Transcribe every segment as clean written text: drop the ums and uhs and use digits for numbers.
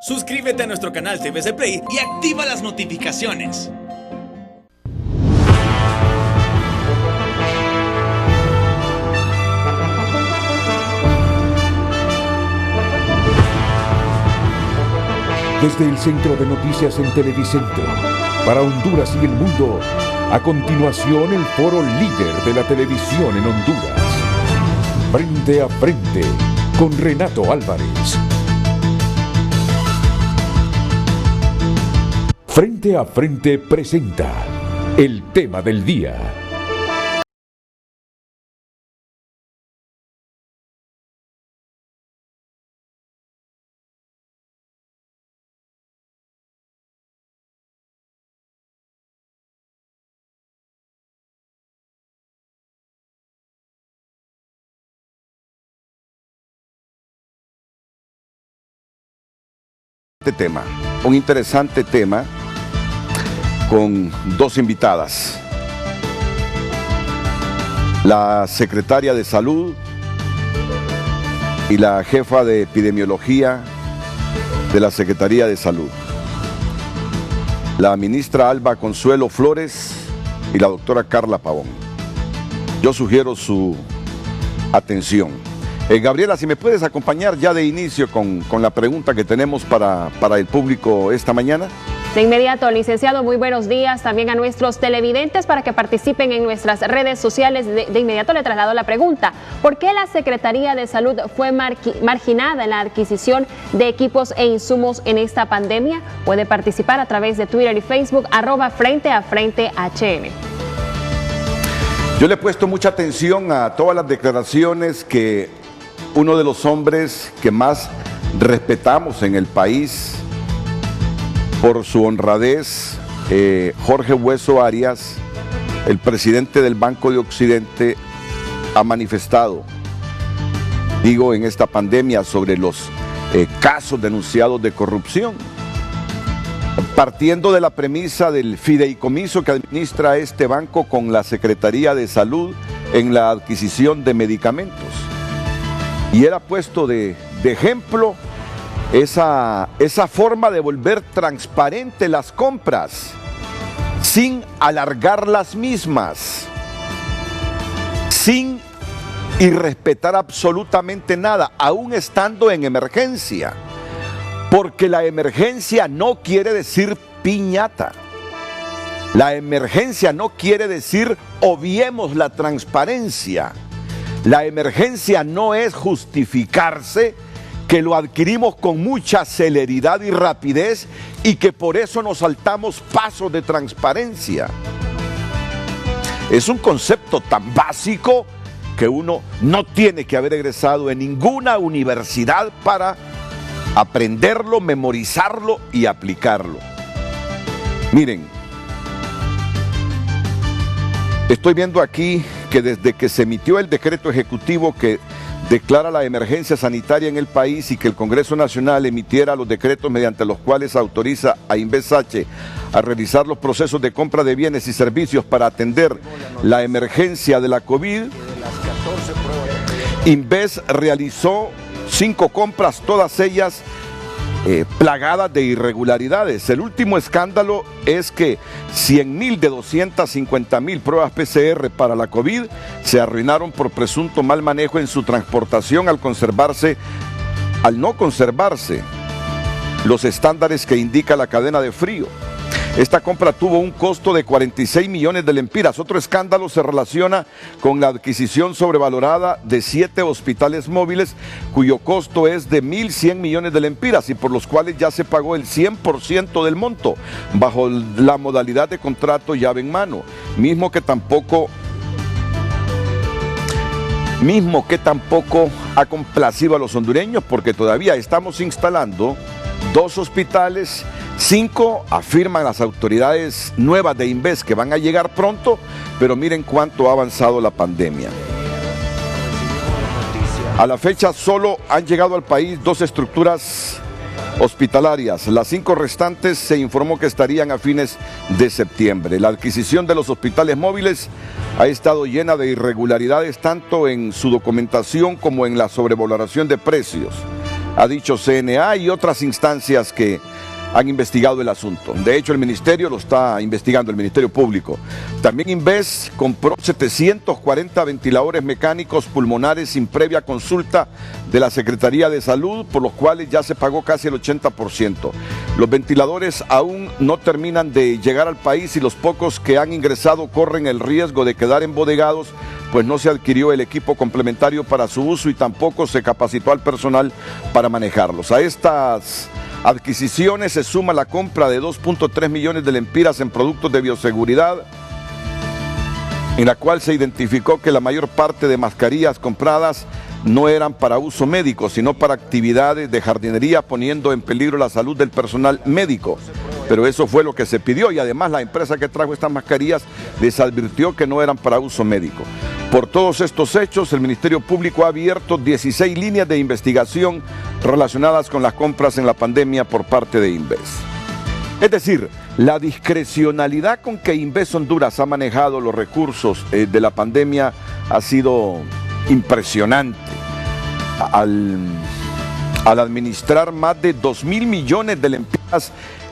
Suscríbete a nuestro canal TVC Play y activa las notificaciones. Desde el Centro de Noticias en Televicentro, para Honduras y el mundo, a continuación el foro líder de la televisión en Honduras. Frente a frente, con Renato Álvarez. Frente a frente presenta el tema del día. Este tema, un interesante tema con dos invitadas. La secretaria de Salud y la jefa de epidemiología de la Secretaría de Salud. La ministra Alba Consuelo Flores y la doctora Carla Pavón. Yo sugiero su atención. Gabriela, si me puedes acompañar ya de inicio con la pregunta que tenemos para el público esta mañana. De inmediato, licenciado, muy buenos días también a nuestros televidentes para que participen en nuestras redes sociales. De inmediato le traslado la pregunta: ¿por qué la Secretaría de Salud fue marginada en la adquisición de equipos e insumos en esta pandemia? Puede participar a través de Twitter y Facebook, @FrenteAFrenteHN. Yo le he puesto mucha atención a todas las declaraciones que uno de los hombres que más respetamos en el país por su honradez, Jorge Hueso Arias, el presidente del Banco de Occidente, ha manifestado, en esta pandemia sobre los casos denunciados de corrupción, partiendo de la premisa del fideicomiso que administra este banco con la Secretaría de Salud en la adquisición de medicamentos. Y él ha puesto de ejemplo esa forma de volver transparente las compras sin alargar las mismas, sin irrespetar absolutamente nada, aún estando en emergencia, porque la emergencia no quiere decir piñata. La emergencia no quiere decir obviemos la transparencia. La emergencia no es justificarse que lo adquirimos con mucha celeridad y rapidez y que por eso nos saltamos pasos de transparencia. Es un concepto tan básico que uno no tiene que haber egresado en ninguna universidad para aprenderlo, memorizarlo y aplicarlo. Miren, estoy viendo aquí que desde que se emitió el decreto ejecutivo que declara la emergencia sanitaria en el país y que el Congreso Nacional emitiera los decretos mediante los cuales autoriza a INVESH a realizar los procesos de compra de bienes y servicios para atender la emergencia de la COVID, INVES realizó 5 compras, todas ellas plagadas de irregularidades. El último escándalo es que 100.000 de 250.000 pruebas PCR para la COVID se arruinaron por presunto mal manejo en su transportación al no conservarse los estándares que indica la cadena de frío. Esta compra tuvo un costo de 46 millones de lempiras. Otro escándalo se relaciona con la adquisición sobrevalorada de 7 hospitales móviles, cuyo costo es de 1.100 millones de lempiras y por los cuales ya se pagó el 100% del monto, bajo la modalidad de contrato llave en mano, mismo que tampoco ha complacido a los hondureños, porque todavía estamos instalando 2 hospitales, 5 afirman las autoridades nuevas de INVES que van a llegar pronto, pero miren cuánto ha avanzado la pandemia. A la fecha solo han llegado al país 2 estructuras hospitalarias. Las 5 restantes se informó que estarían a fines de septiembre. La adquisición de los hospitales móviles ha estado llena de irregularidades tanto en su documentación como en la sobrevaloración de precios. ha dicho CNA y otras instancias que han investigado el asunto. De hecho, el ministerio lo está investigando, el Ministerio Público. También Inves compró 740 ventiladores mecánicos pulmonares sin previa consulta de la Secretaría de Salud, por los cuales ya se pagó casi el 80%. Los ventiladores aún no terminan de llegar al país y los pocos que han ingresado corren el riesgo de quedar embodegados, pues no se adquirió el equipo complementario para su uso y tampoco se capacitó al personal para manejarlos. A estas adquisiciones se suma la compra de 2.3 millones de lempiras en productos de bioseguridad, en la cual se identificó que la mayor parte de mascarillas compradas no eran para uso médico, sino para actividades de jardinería, poniendo en peligro la salud del personal médico. Pero eso fue lo que se pidió y además la empresa que trajo estas mascarillas les advirtió que no eran para uso médico. Por todos estos hechos, el Ministerio Público ha abierto 16 líneas de investigación relacionadas con las compras en la pandemia por parte de Inves. Es decir, la discrecionalidad con que Inves Honduras ha manejado los recursos de la pandemia ha sido impresionante. Al administrar más de 2.000 millones de lempiras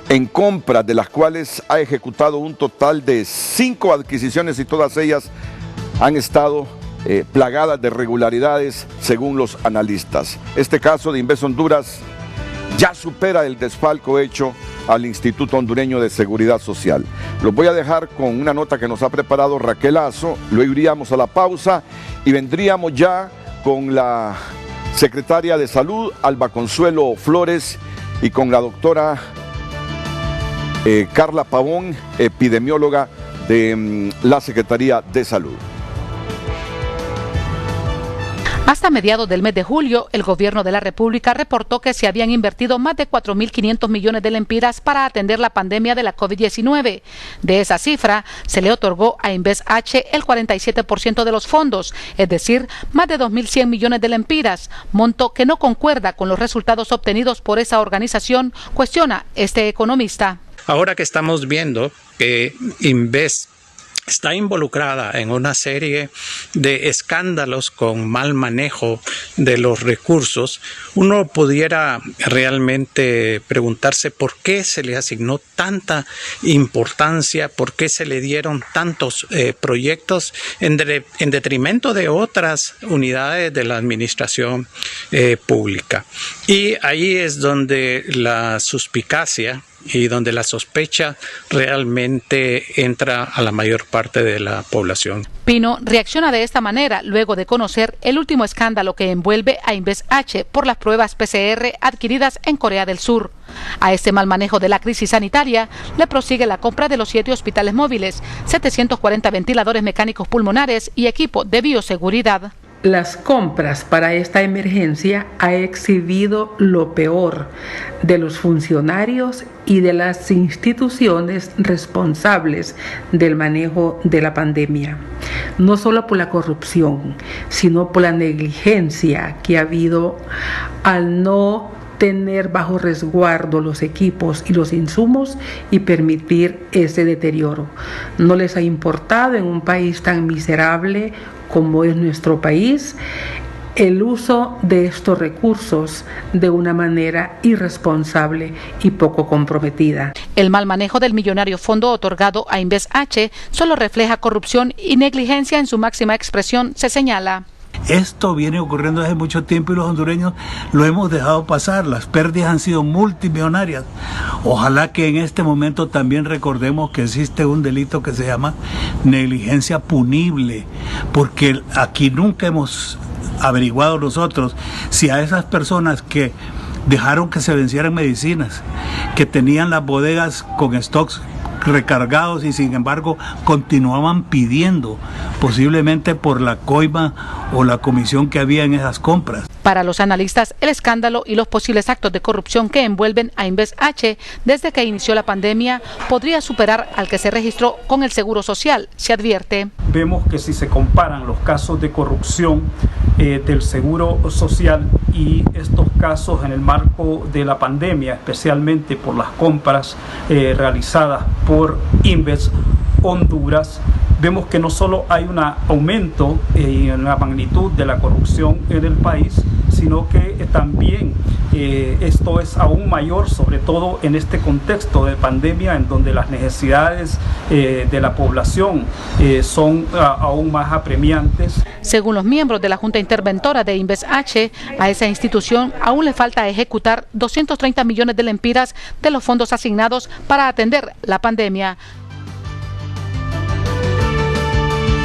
en compras, de las cuales ha ejecutado un total de 5 adquisiciones y todas ellas han estado plagadas de irregularidades según los analistas. Este caso de Inves Honduras ya supera el desfalco hecho al Instituto Hondureño de Seguridad Social. Los voy a dejar con una nota que nos ha preparado Raquel Azo, luego iríamos a la pausa y vendríamos ya con la secretaria de Salud, Alba Consuelo Flores, y con la doctora Carla Pavón, epidemióloga de la Secretaría de Salud. Hasta mediados del mes de julio, el gobierno de la República reportó que se habían invertido más de 4.500 millones de lempiras para atender la pandemia de la COVID-19. De esa cifra, se le otorgó a Inves H el 47% de los fondos, es decir, más de 2.100 millones de lempiras, monto que no concuerda con los resultados obtenidos por esa organización, cuestiona este economista. Ahora que estamos viendo que Inves está involucrada en una serie de escándalos con mal manejo de los recursos, uno pudiera realmente preguntarse por qué se le asignó tanta importancia, por qué se le dieron tantos proyectos en detrimento de otras unidades de la administración pública. Y ahí es donde la suspicacia y donde la sospecha realmente entra a la mayor parte de la población. Pino reacciona de esta manera luego de conocer el último escándalo que envuelve a Inves H por las pruebas PCR adquiridas en Corea del Sur. A este mal manejo de la crisis sanitaria le prosigue la compra de los 7 hospitales móviles, 740 ventiladores mecánicos pulmonares y equipo de bioseguridad. Las compras para esta emergencia ha exhibido lo peor de los funcionarios y de las instituciones responsables del manejo de la pandemia. No solo por la corrupción, sino por la negligencia que ha habido al no tener bajo resguardo los equipos y los insumos y permitir ese deterioro. No les ha importado en un país tan miserable como es nuestro país el uso de estos recursos de una manera irresponsable y poco comprometida. El mal manejo del millonario fondo otorgado a Inves H solo refleja corrupción y negligencia en su máxima expresión, se señala. Esto viene ocurriendo desde mucho tiempo y los hondureños lo hemos dejado pasar. Las pérdidas han sido multimillonarias. Ojalá que en este momento también recordemos que existe un delito que se llama negligencia punible, porque aquí nunca hemos averiguado nosotros si a esas personas que dejaron que se vencieran medicinas, que tenían las bodegas con stocks recargados y sin embargo continuaban pidiendo, posiblemente por la coima o la comisión que había en esas compras. Para los analistas, el escándalo y los posibles actos de corrupción que envuelven a Inves H desde que inició la pandemia podría superar al que se registró con el Seguro Social, se advierte. Vemos que si se comparan los casos de corrupción del Seguro Social y estos casos en el marco de la pandemia, especialmente por las compras realizadas por Inves Honduras, vemos que no solo hay un aumento en la magnitud de la corrupción en el país, sino que también esto es aún mayor, sobre todo en este contexto de pandemia en donde las necesidades de la población son aún más apremiantes. Según los miembros de la Junta Interventora de INVESH, a esa institución aún le falta ejecutar 230 millones de lempiras de los fondos asignados para atender la pandemia.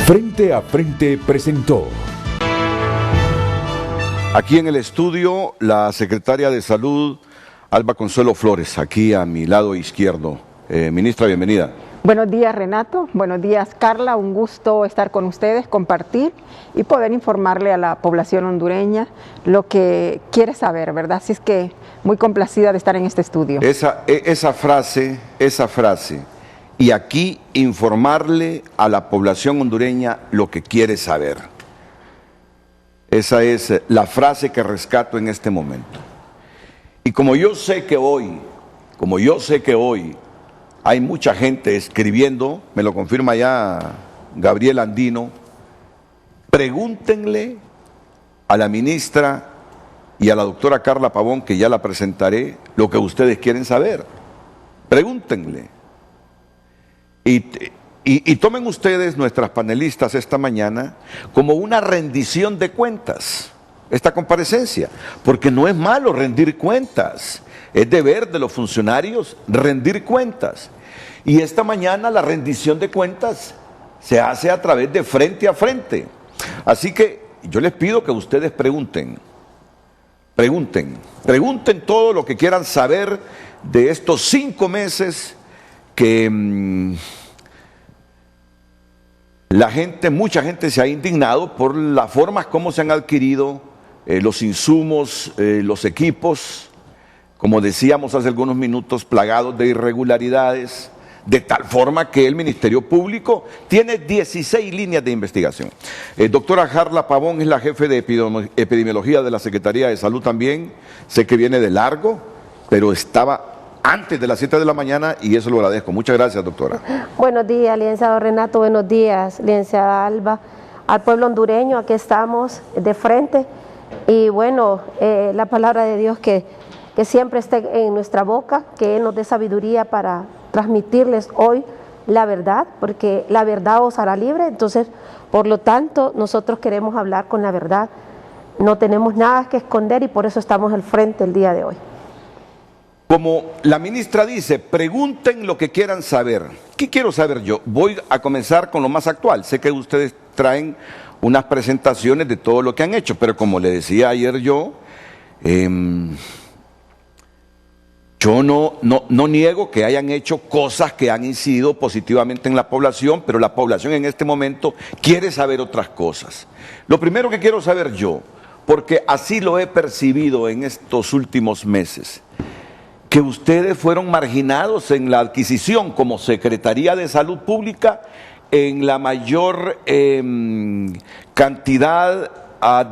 Frente a Frente presentó. Aquí en el estudio, la secretaria de Salud, Alba Consuelo Flores, aquí a mi lado izquierdo. Ministra, bienvenida. Buenos días, Renato. Buenos días, Carla. Un gusto estar con ustedes, compartir y poder informarle a la población hondureña lo que quiere saber, ¿verdad? Así es que muy complacida de estar en este estudio. Esa frase, y aquí informarle a la población hondureña lo que quiere saber. Esa es la frase que rescato en este momento. Y como yo sé que hoy hay mucha gente escribiendo, me lo confirma ya Gabriel Andino, pregúntenle a la ministra y a la doctora Carla Pavón, que ya la presentaré, lo que ustedes quieren saber. Pregúntenle. Y tomen ustedes, nuestras panelistas esta mañana, como una rendición de cuentas, esta comparecencia, porque no es malo rendir cuentas, es deber de los funcionarios rendir cuentas. Y esta mañana la rendición de cuentas se hace a través de Frente a Frente. Así que yo les pido que ustedes pregunten todo lo que quieran saber de estos 5 meses que mucha gente se ha indignado por las formas como se han adquirido los insumos, los equipos, como decíamos hace algunos minutos, plagados de irregularidades, de tal forma que el Ministerio Público tiene 16 líneas de investigación. Doctora Carla Pavón es la jefe de epidemiología de la Secretaría de Salud también, sé que viene de largo, pero estaba antes de las 7 de la mañana y eso lo agradezco. Muchas gracias, doctora. Buenos días, licenciado Renato, buenos días, licenciada Alba, al pueblo hondureño, aquí estamos de frente y bueno, la palabra de Dios que siempre esté en nuestra boca, que Él nos dé sabiduría para transmitirles hoy la verdad, porque la verdad os hará libre, entonces, por lo tanto, nosotros queremos hablar con la verdad, no tenemos nada que esconder y por eso estamos al frente el día de hoy. Como la ministra dice, pregunten lo que quieran saber. ¿Qué quiero saber yo? Voy a comenzar con lo más actual. Sé que ustedes traen unas presentaciones de todo lo que han hecho, pero como le decía ayer yo no niego que hayan hecho cosas que han incidido positivamente en la población, pero la población en este momento quiere saber otras cosas. Lo primero que quiero saber yo, porque así lo he percibido en estos últimos meses, que ustedes fueron marginados en la adquisición como Secretaría de Salud Pública en la mayor cantidad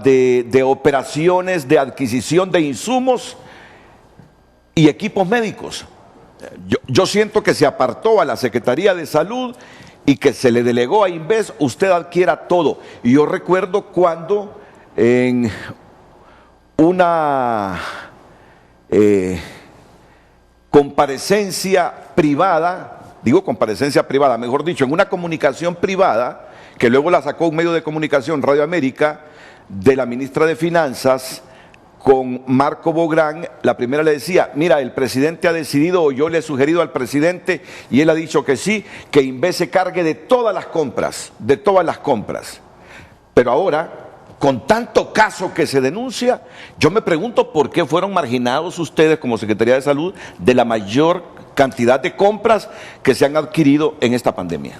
de operaciones de adquisición de insumos y equipos médicos. Yo siento que se apartó a la Secretaría de Salud y que se le delegó a INVES, usted adquiera todo. Y yo recuerdo cuando en una comparecencia privada, mejor dicho, en una comunicación privada, que luego la sacó un medio de comunicación, Radio América, de la ministra de Finanzas, con Marco Bográn, la primera le decía, mira, el presidente ha decidido, o yo le he sugerido al presidente, y él ha dicho que sí, que INVES se cargue de todas las compras. Pero ahora, con tanto caso que se denuncia, yo me pregunto por qué fueron marginados ustedes como Secretaría de Salud de la mayor cantidad de compras que se han adquirido en esta pandemia.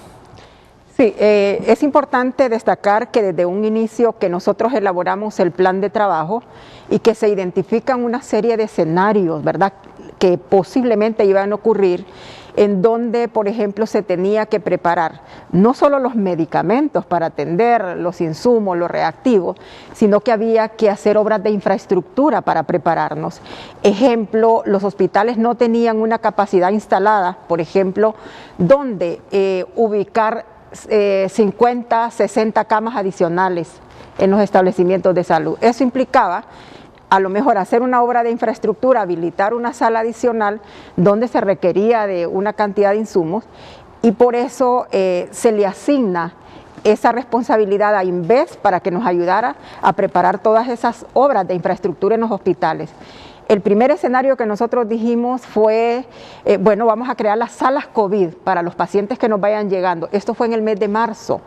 Sí, es importante destacar que desde un inicio que nosotros elaboramos el plan de trabajo y que se identifican una serie de escenarios, ¿verdad?, que posiblemente iban a ocurrir, en donde, por ejemplo, se tenía que preparar no solo los medicamentos para atender los insumos, los reactivos, sino que había que hacer obras de infraestructura para prepararnos. Ejemplo, los hospitales no tenían una capacidad instalada, por ejemplo, donde ubicar 50, 60 camas adicionales en los establecimientos de salud. Eso implicaba a lo mejor hacer una obra de infraestructura, habilitar una sala adicional donde se requería de una cantidad de insumos, y por eso se le asigna esa responsabilidad a Inves para que nos ayudara a preparar todas esas obras de infraestructura en los hospitales. El primer escenario que nosotros dijimos fue, bueno, vamos a crear las salas COVID para los pacientes que nos vayan llegando. Esto fue en el mes de marzo.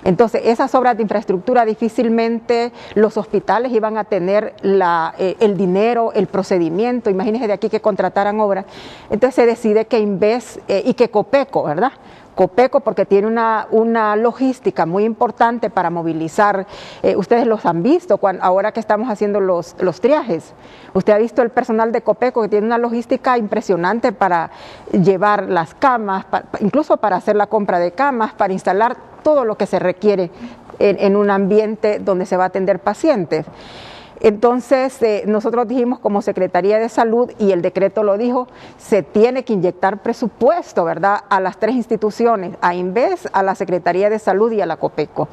Entonces, esas obras de infraestructura difícilmente los hospitales iban a tener el dinero, el procedimiento. Imagínense de aquí que contrataran obras. Entonces se decide que Inves y que Copeco, ¿verdad? Copeco, porque tiene una logística muy importante para movilizar, ustedes los han visto ahora que estamos haciendo los triajes. Usted ha visto el personal de Copeco que tiene una logística impresionante para llevar las camas, incluso para hacer la compra de camas, para instalar todo lo que se requiere en un ambiente donde se va a atender pacientes. Entonces, nosotros dijimos como Secretaría de Salud, y el decreto lo dijo, se tiene que inyectar presupuesto, ¿verdad?, a las tres instituciones, a Inves, a la Secretaría de Salud y a la Copeco.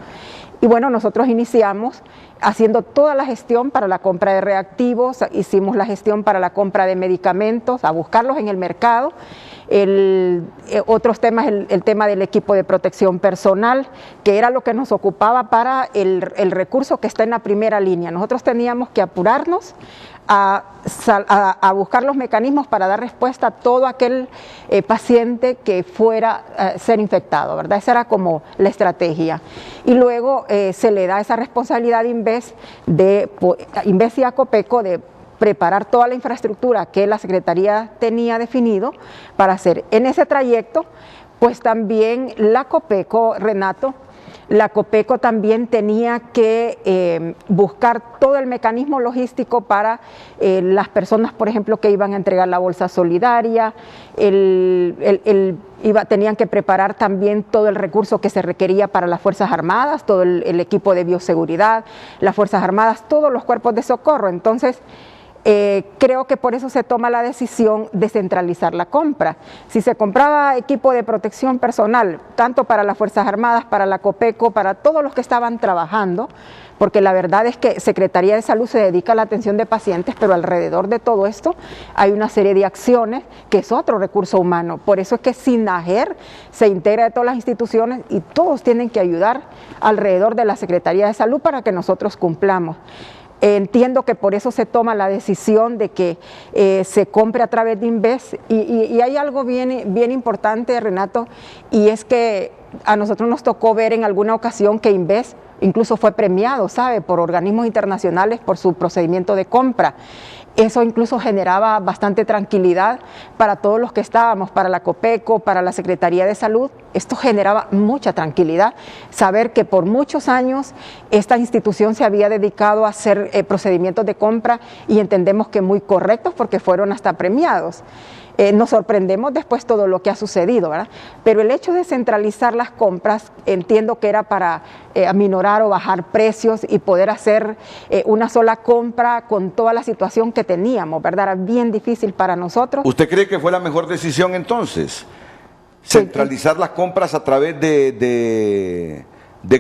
Y bueno, nosotros iniciamos haciendo toda la gestión para la compra de reactivos, hicimos la gestión para la compra de medicamentos, a buscarlos en el mercado. Otros temas, el tema del equipo de protección personal, que era lo que nos ocupaba para el recurso que está en la primera línea. Nosotros teníamos que apurarnos a buscar los mecanismos para dar respuesta a todo aquel paciente que fuera a ser infectado, ¿verdad? Esa era como la estrategia. Y luego se le da esa responsabilidad a Inves y a Copeco de preparar toda la infraestructura que la Secretaría tenía definido para hacer. En ese trayecto, pues también la Copeco, Renato, la Copeco también tenía que buscar todo el mecanismo logístico para las personas, por ejemplo, que iban a entregar la bolsa solidaria, tenían que preparar también todo el recurso que se requería para las Fuerzas Armadas, todo el equipo de bioseguridad, las Fuerzas Armadas, todos los cuerpos de socorro. Entonces, creo que por eso se toma la decisión de centralizar la compra. Si se compraba equipo de protección personal, tanto para las Fuerzas Armadas, para la Copeco, para todos los que estaban trabajando, porque la verdad es que Secretaría de Salud se dedica a la atención de pacientes, pero alrededor de todo esto hay una serie de acciones que es otro recurso humano. Por eso es que SINAGER se integra de todas las instituciones y todos tienen que ayudar alrededor de la Secretaría de Salud para que nosotros cumplamos. Entiendo que por eso se toma la decisión de que se compre a través de Inves, y hay algo bien importante, Renato, y es que a nosotros nos tocó ver en alguna ocasión que Inves incluso fue premiado, ¿sabe?, por organismos internacionales por su procedimiento de compra. Eso incluso generaba bastante tranquilidad para todos los que estábamos, para la Copeco, para la Secretaría de Salud. Esto generaba mucha tranquilidad, saber que por muchos años esta institución se había dedicado a hacer procedimientos de compra, y entendemos que muy correctos porque fueron hasta premiados. Nos sorprendemos después todo lo que ha sucedido, ¿verdad? Pero el hecho de centralizar las compras, entiendo que era para aminorar o bajar precios y poder hacer una sola compra con toda la situación que teníamos, ¿verdad? Era bien difícil para nosotros. ¿Usted cree que fue la mejor decisión entonces? Centralizar las compras a través de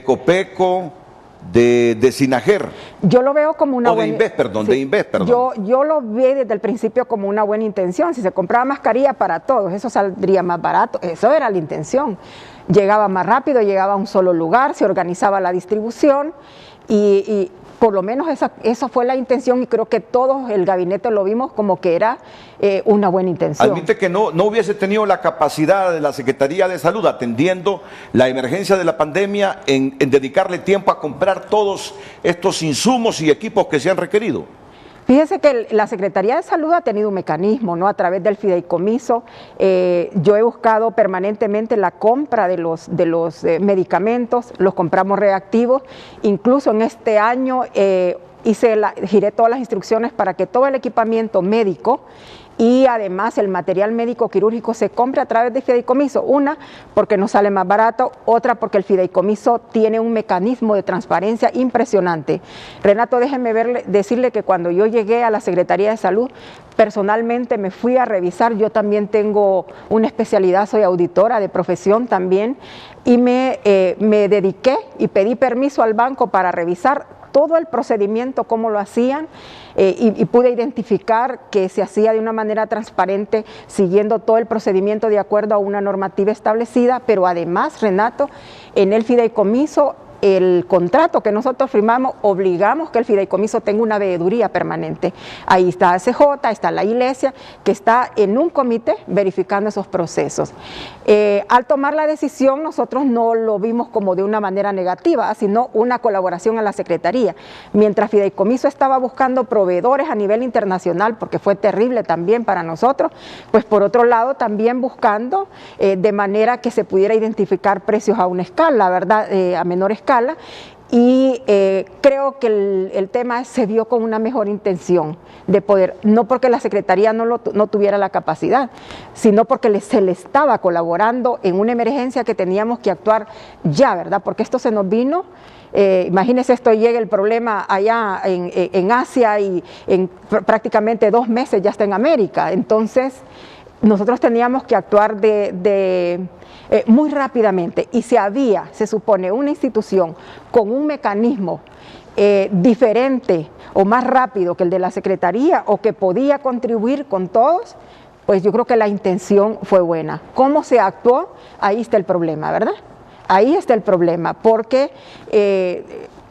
Copeco, de SINAGER. Yo lo veo como una buena... de Inves, perdón. Yo lo vi desde el principio como una buena intención. Si se compraba mascarilla para todos, eso saldría más barato. Eso era la intención. Llegaba más rápido, llegaba a un solo lugar, se organizaba la distribución y por lo menos esa fue la intención, y creo que todos el gabinete lo vimos como que era una buena intención. Admite que no hubiese tenido la capacidad de la Secretaría de Salud, atendiendo la emergencia de la pandemia, en dedicarle tiempo a comprar todos estos insumos y equipos que se han requerido. Fíjese que la Secretaría de Salud ha tenido un mecanismo, ¿no?, a través del fideicomiso. Yo he buscado permanentemente la compra de los medicamentos, los compramos reactivos. Incluso en este año giré todas las instrucciones para que todo el equipamiento médico y además el material médico quirúrgico se compre a través de fideicomiso. Una, porque nos sale más barato; otra, porque el fideicomiso tiene un mecanismo de transparencia impresionante. Renato, déjeme decirle que cuando yo llegué a la Secretaría de Salud, personalmente me fui a revisar. Yo también tengo una especialidad, soy auditora de profesión también, y me dediqué y pedí permiso al banco para revisar todo el procedimiento, cómo lo hacían, y pude identificar que se hacía de una manera transparente, siguiendo todo el procedimiento de acuerdo a una normativa establecida, pero además, Renato, en el fideicomiso, el contrato que nosotros firmamos, obligamos que el fideicomiso tenga una veeduría permanente. Ahí está CJ, está la iglesia, que está en un comité verificando esos procesos. Al tomar la decisión, nosotros no lo vimos como de una manera negativa, sino una colaboración a la Secretaría. Mientras fideicomiso estaba buscando proveedores a nivel internacional, porque fue terrible también para nosotros, pues por otro lado también buscando de manera que se pudiera identificar precios a una escala, ¿verdad? A menor escala. Y creo que el tema se vio con una mejor intención de poder, no porque la Secretaría no tuviera la capacidad, sino porque se le estaba colaborando en una emergencia que teníamos que actuar ya, ¿verdad? Porque esto se nos vino, imagínense, esto llega el problema allá en Asia y en prácticamente 2 meses ya está en América. Entonces, nosotros teníamos que actuar muy rápidamente, y si había, se supone, una institución con un mecanismo diferente o más rápido que el de la Secretaría, o que podía contribuir con todos, pues yo creo que la intención fue buena. ¿Cómo se actuó? Ahí está el problema, ¿verdad? Ahí está el problema, porque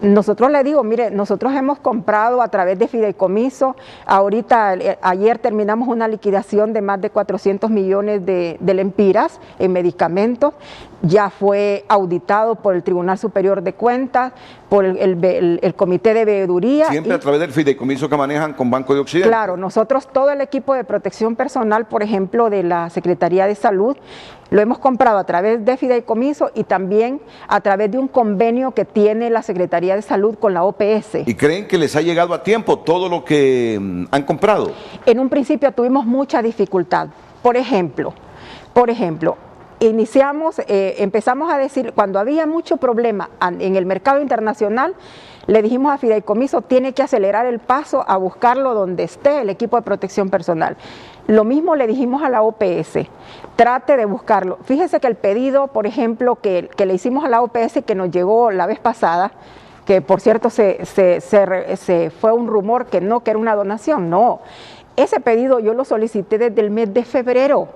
nosotros le digo, mire, nosotros hemos comprado a través de fideicomiso, ahorita, ayer terminamos una liquidación de más de 400 millones de lempiras en medicamentos, ya fue auditado por el Tribunal Superior de Cuentas, por el Comité de Veeduría. Siempre a través del fideicomiso que manejan con Banco de Occidente. Claro, nosotros todo el equipo de protección personal, por ejemplo, de la Secretaría de Salud, lo hemos comprado a través de fideicomiso y también a través de un convenio que tiene la Secretaría de Salud con la OPS. ¿Y creen que les ha llegado a tiempo todo lo que han comprado? En un principio tuvimos mucha dificultad. Por ejemplo, empezamos a decir, cuando había mucho problema en el mercado internacional, le dijimos a fideicomiso, tiene que acelerar el paso a buscarlo donde esté el equipo de protección personal. Lo mismo le dijimos a la OPS, trate de buscarlo. Fíjese que el pedido, por ejemplo, que le hicimos a la OPS, que nos llegó la vez pasada, que por cierto fue un rumor que era una donación, no. Ese pedido yo lo solicité desde el mes de febrero.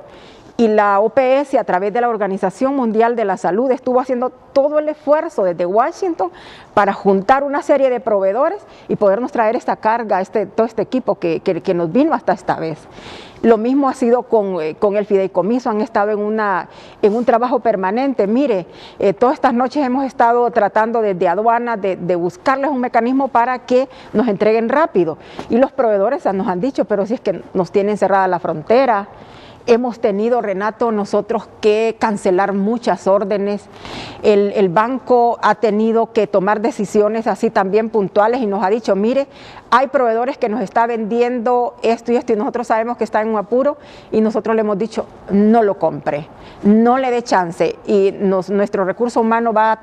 Y la OPS, a través de la Organización Mundial de la Salud, estuvo haciendo todo el esfuerzo desde Washington para juntar una serie de proveedores y podernos traer esta carga, todo este equipo que nos vino hasta esta vez. Lo mismo ha sido con el fideicomiso, han estado en un trabajo permanente. Mire, todas estas noches hemos estado tratando desde aduanas de buscarles un mecanismo para que nos entreguen rápido. Y los proveedores nos han dicho, pero si es que nos tienen cerrada la frontera. Hemos tenido, Renato, nosotros que cancelar muchas órdenes. El banco ha tenido que tomar decisiones así también puntuales y nos ha dicho, mire, hay proveedores que nos está vendiendo esto y esto y nosotros sabemos que está en un apuro y nosotros le hemos dicho, no lo compre, no le dé chance y nuestro recurso humano va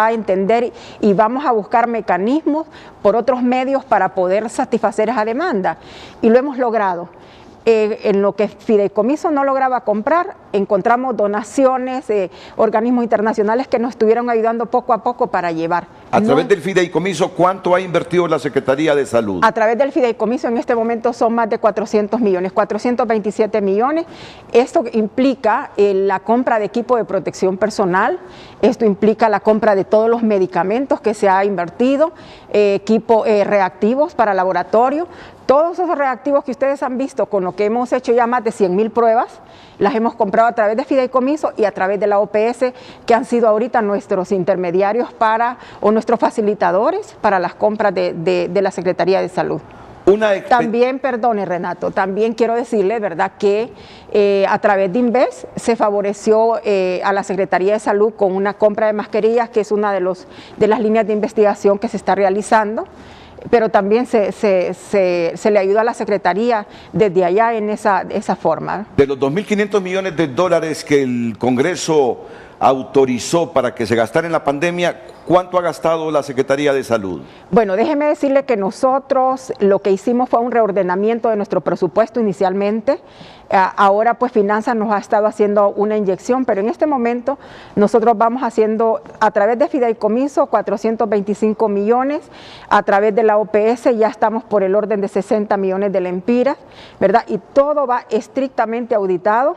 a entender y vamos a buscar mecanismos por otros medios para poder satisfacer esa demanda y lo hemos logrado. En lo que fideicomiso no lograba comprar, encontramos donaciones, organismos internacionales que nos estuvieron ayudando poco a poco para llevar. A través del fideicomiso, ¿cuánto ha invertido la Secretaría de Salud? A través del fideicomiso en este momento son más de 400 millones, 427 millones. Esto implica la compra de equipo de protección personal, esto implica la compra de todos los medicamentos que se ha invertido, equipo reactivos para laboratorio. Todos esos reactivos que ustedes han visto, con lo que hemos hecho ya más de 100.000 pruebas, las hemos comprado a través de fideicomiso y a través de la OPS, que han sido ahorita nuestros intermediarios o nuestros facilitadores para las compras de la Secretaría de Salud. También, perdone Renato, también quiero decirle, ¿verdad?, que a través de Inves se favoreció a la Secretaría de Salud con una compra de mascarillas, que es una de las líneas de investigación que se está realizando. Pero también se le ayuda a la Secretaría desde allá en esa forma. De los 2.500 millones de dólares que el Congreso autorizó para que se gastara en la pandemia, ¿cuánto ha gastado la Secretaría de Salud? Bueno, déjeme decirle que nosotros lo que hicimos fue un reordenamiento de nuestro presupuesto inicialmente. Ahora pues Finanzas nos ha estado haciendo una inyección, pero en este momento nosotros vamos haciendo a través de fideicomiso 425 millones, a través de la OPS ya estamos por el orden de 60 millones de lempiras, ¿verdad? Y todo va estrictamente auditado.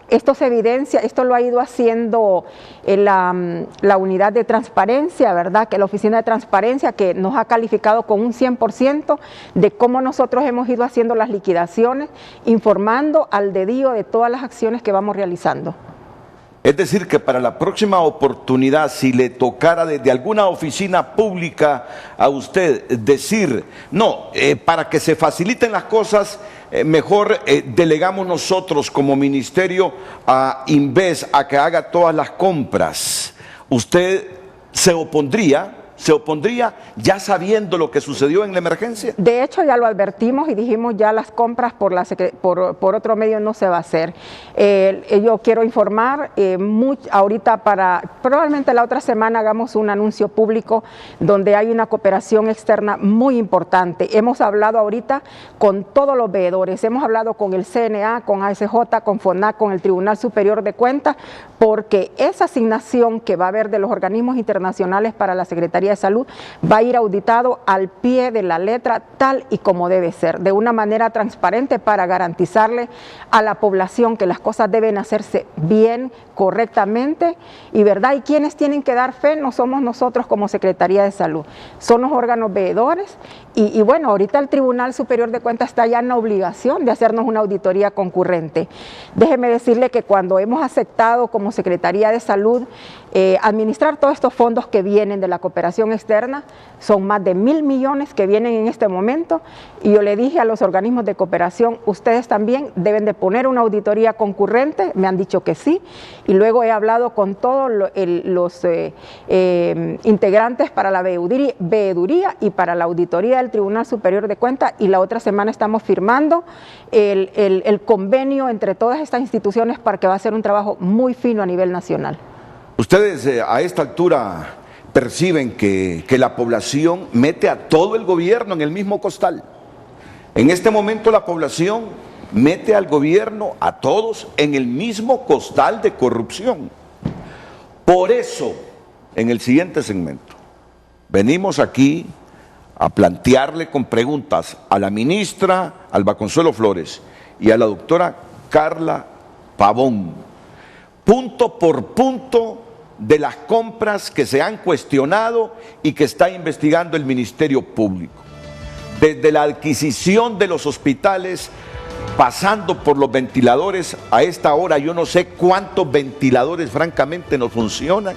Esto se evidencia, esto lo ha ido haciendo la unidad de transparencia, ¿verdad? Que la oficina de transparencia que nos ha calificado con un 100% de cómo nosotros hemos ido haciendo las liquidaciones, informando al dedillo de todas las acciones que vamos realizando. Es decir, que para la próxima oportunidad, si le tocara desde alguna oficina pública a usted decir, no, para que se faciliten las cosas, mejor delegamos nosotros como ministerio a Inves a que haga todas las compras, ¿usted se opondría ya sabiendo lo que sucedió en la emergencia? De hecho ya lo advertimos y dijimos ya las compras por otro medio no se va a hacer. Yo quiero informar, ahorita probablemente la otra semana hagamos un anuncio público donde hay una cooperación externa muy importante. Hemos hablado ahorita con todos los veedores, hemos hablado con el CNA, con ASJ, con FONAC, con el Tribunal Superior de Cuentas, porque esa asignación que va a haber de los organismos internacionales para la Secretaría de Salud va a ir auditado al pie de la letra tal y como debe ser, de una manera transparente para garantizarle a la población que las cosas deben hacerse bien, correctamente y verdad. Y quienes tienen que dar fe no somos nosotros como Secretaría de Salud, son los órganos veedores y bueno, ahorita el Tribunal Superior de Cuentas está ya en la obligación de hacernos una auditoría concurrente. Déjeme decirle que cuando hemos aceptado como Secretaría de Salud administrar todos estos fondos que vienen de la cooperación externa, son más de 1.000 millones que vienen en este momento y yo le dije a los organismos de cooperación, ustedes también deben de poner una auditoría concurrente, me han dicho que sí, y luego he hablado con todos los integrantes para la veeduría y para la auditoría del Tribunal Superior de Cuentas y la otra semana estamos firmando el convenio entre todas estas instituciones para que va a ser un trabajo muy fino a nivel nacional. Ustedes a esta altura perciben que la población mete a todo el gobierno en el mismo costal. En este momento la población mete al gobierno, a todos, en el mismo costal de corrupción. Por eso, en el siguiente segmento, venimos aquí a plantearle con preguntas a la ministra Alba Consuelo Flores y a la doctora Carla Pavón, punto por punto, de las compras que se han cuestionado y que está investigando el Ministerio Público. Desde la adquisición de los hospitales, pasando por los ventiladores, a esta hora yo no sé cuántos ventiladores francamente no funcionan,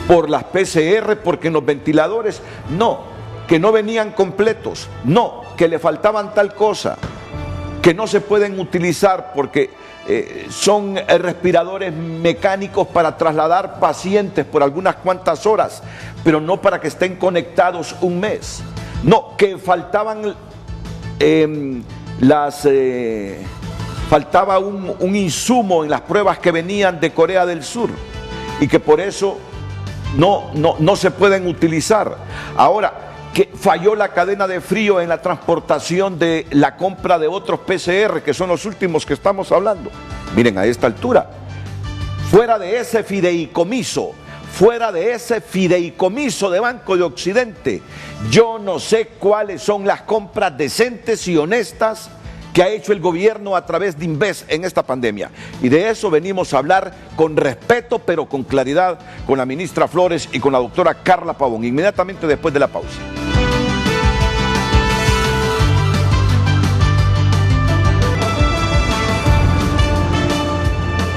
por las PCR, porque en los ventiladores, no, que no venían completos, no, que le faltaban tal cosa, que no se pueden utilizar porque son respiradores mecánicos para trasladar pacientes por algunas cuantas horas, pero no para que estén conectados un mes. No, que faltaban faltaba un insumo en las pruebas que venían de Corea del Sur y que por eso no se pueden utilizar. Ahora, que falló la cadena de frío en la transportación de la compra de otros PCR, que son los últimos que estamos hablando. Miren, a esta altura, fuera de ese fideicomiso de Banco de Occidente, yo no sé cuáles son las compras decentes y honestas que ha hecho el gobierno a través de Inves en esta pandemia. Y de eso venimos a hablar con respeto, pero con claridad, con la ministra Flores y con la doctora Carla Pavón, inmediatamente después de la pausa.